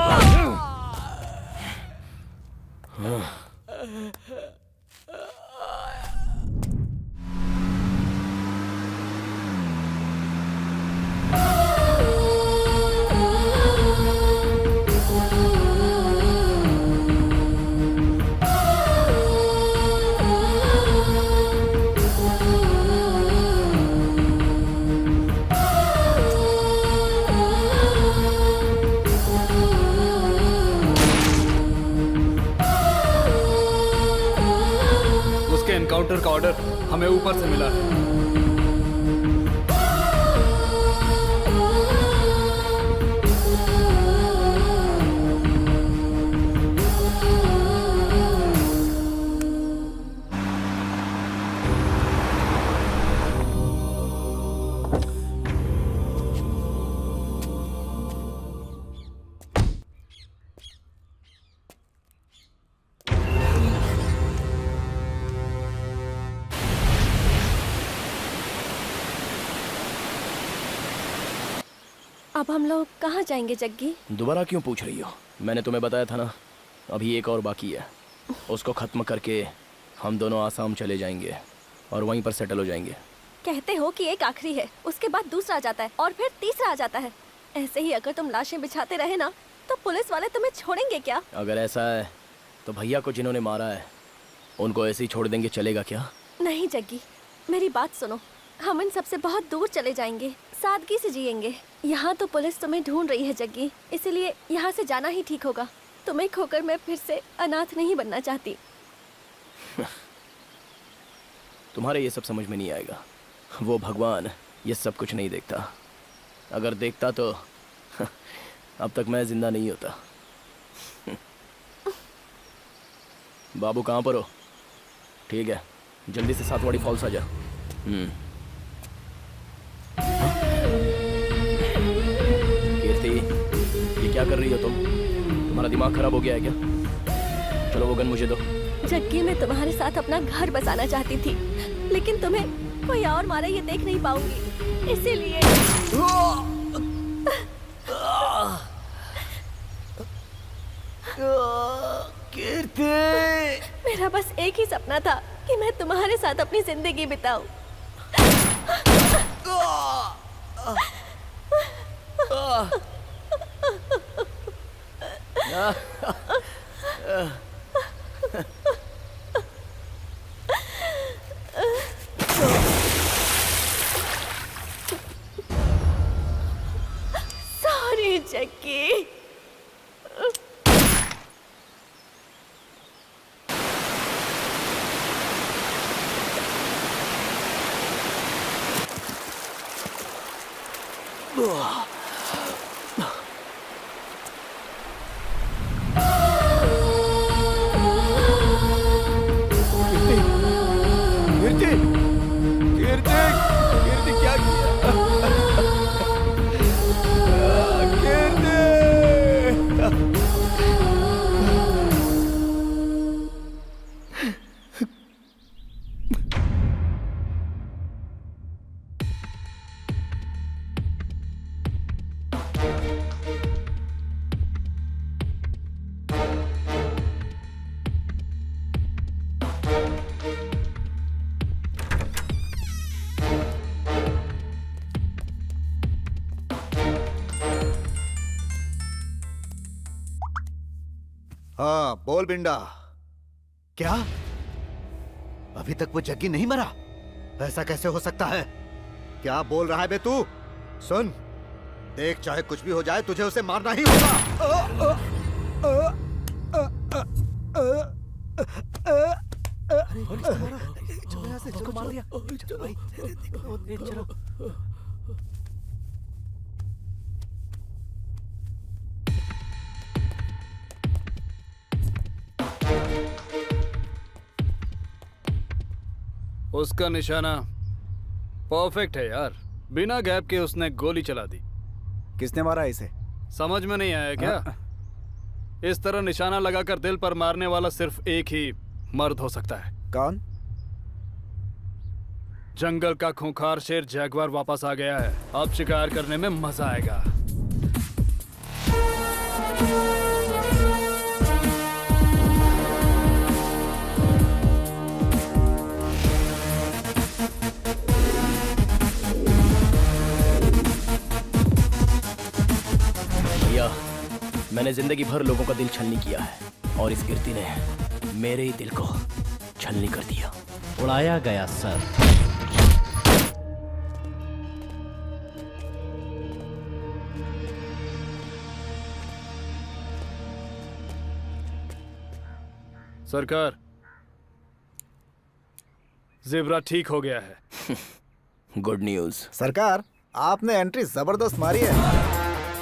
E: उसके एनकाउंटर का ऑर्डर हमें ऊपर से मिला है।
J: अब हम लोग कहाँ जाएंगे जग्गी?
A: दोबारा क्यों पूछ रही हो? मैंने तुम्हें बताया था ना, अभी एक और बाकी है। उसको खत्म करके हम दोनों आसाम चले जाएंगे और वहीं पर सेटल हो जाएंगे।
J: कहते हो कि एक आखिरी है, उसके बाद दूसरा आ जाता है और फिर तीसरा आ जाता है। ऐसे ही अगर तुम लाशें बिछाते रहे ना तो पुलिस वाले तुम्हें छोड़ेंगे क्या?
A: अगर ऐसा है तो भैया को जिन्होंने मारा है उनको ऐसे ही छोड़ देंगे, चलेगा क्या?
J: नहीं जग्गी, मेरी बात सुनो। हम इन सबसे बहुत दूर चले जाएंगे, सादगी से जिएंगे। यहाँ तो पुलिस तुम्हें ढूंढ रही है जग्गी, इसीलिए यहाँ से जाना ही ठीक होगा। तुम्हें खोकर मैं फिर से अनाथ नहीं बनना चाहती।
A: तुम्हारे ये सब समझ में नहीं आएगा। वो भगवान ये सब कुछ नहीं देखता। अगर देखता तो अब तक मैं जिंदा नहीं होता। बाबू कहाँ पर हो? ठीक है, जल्दी से सातवाड़ी फॉल्स आ जा। कीर्ति, ये क्या कर रही हो तुम? तुम्हारा दिमाग खराब हो गया है क्या? चलो वो गन मुझे दो।
J: जग्गी, मैं तुम्हारे साथ अपना घर बसाना चाहती थी, लेकिन तुम्हें कोई और मारे ये देख नहीं पाऊंगी, इसीलिए।
K: कीर्ति,
J: मेरा बस एक ही सपना था कि मैं तुम्हारे साथ अपनी जिंदगी बिताऊं। सॉरी जग्गी।
K: कीर्ति, कीर्ति, कीर्ति क्या किया? कीर्ति!
D: हाँ बोल बिंडा। क्या अभी तक वो जग्गी नहीं मरा? ऐसा कैसे हो सकता है? क्या बोल रहा है बे तू? सुन, देख चाहे कुछ भी हो जाए तुझे उसे मारना ही होगा।
K: मार दिया।
E: उसका निशाना परफेक्ट है यार, बिना गैप के उसने गोली चला दी।
B: किसने मारा इसे?
E: समझ में नहीं आया क्या? इस तरह निशाना लगाकर दिल पर मारने वाला सिर्फ एक ही मर्द हो सकता है।
B: कौन?
E: जंगल का खूंखार शेर जैगवार वापस आ गया है। अब शिकार करने में मजा आएगा।
A: भैया, मैंने जिंदगी भर लोगों का दिल छलनी किया है और इस गिरती ने मेरे ही दिल को छलनी कर दिया।
G: उड़ाया गया सर।
E: सरकार, ज़ेब्रा ठीक हो गया है।
A: Good news.
B: सरकार, आपने एंट्री जबरदस्त मारी है।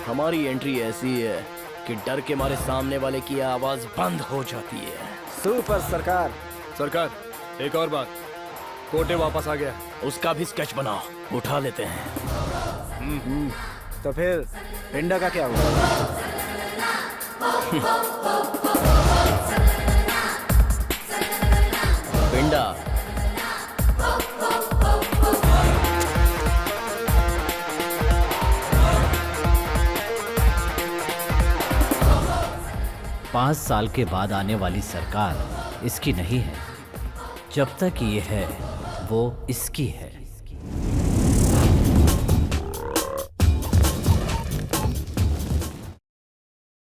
A: हमारी एंट्री ऐसी है कि डर के मारे सामने वाले की आवाज बंद हो जाती है।
B: सुपर सरकार।
E: सरकार, एक और बात, कोटे वापस आ गया।
A: उसका भी स्केच बनाओ, उठा लेते हैं।
B: तो फिर पिंडा का क्या हुआ?
A: पिंडा
G: पाँच साल के बाद आने वाली सरकार इसकी नहीं है। जब तक ये है वो इसकी है।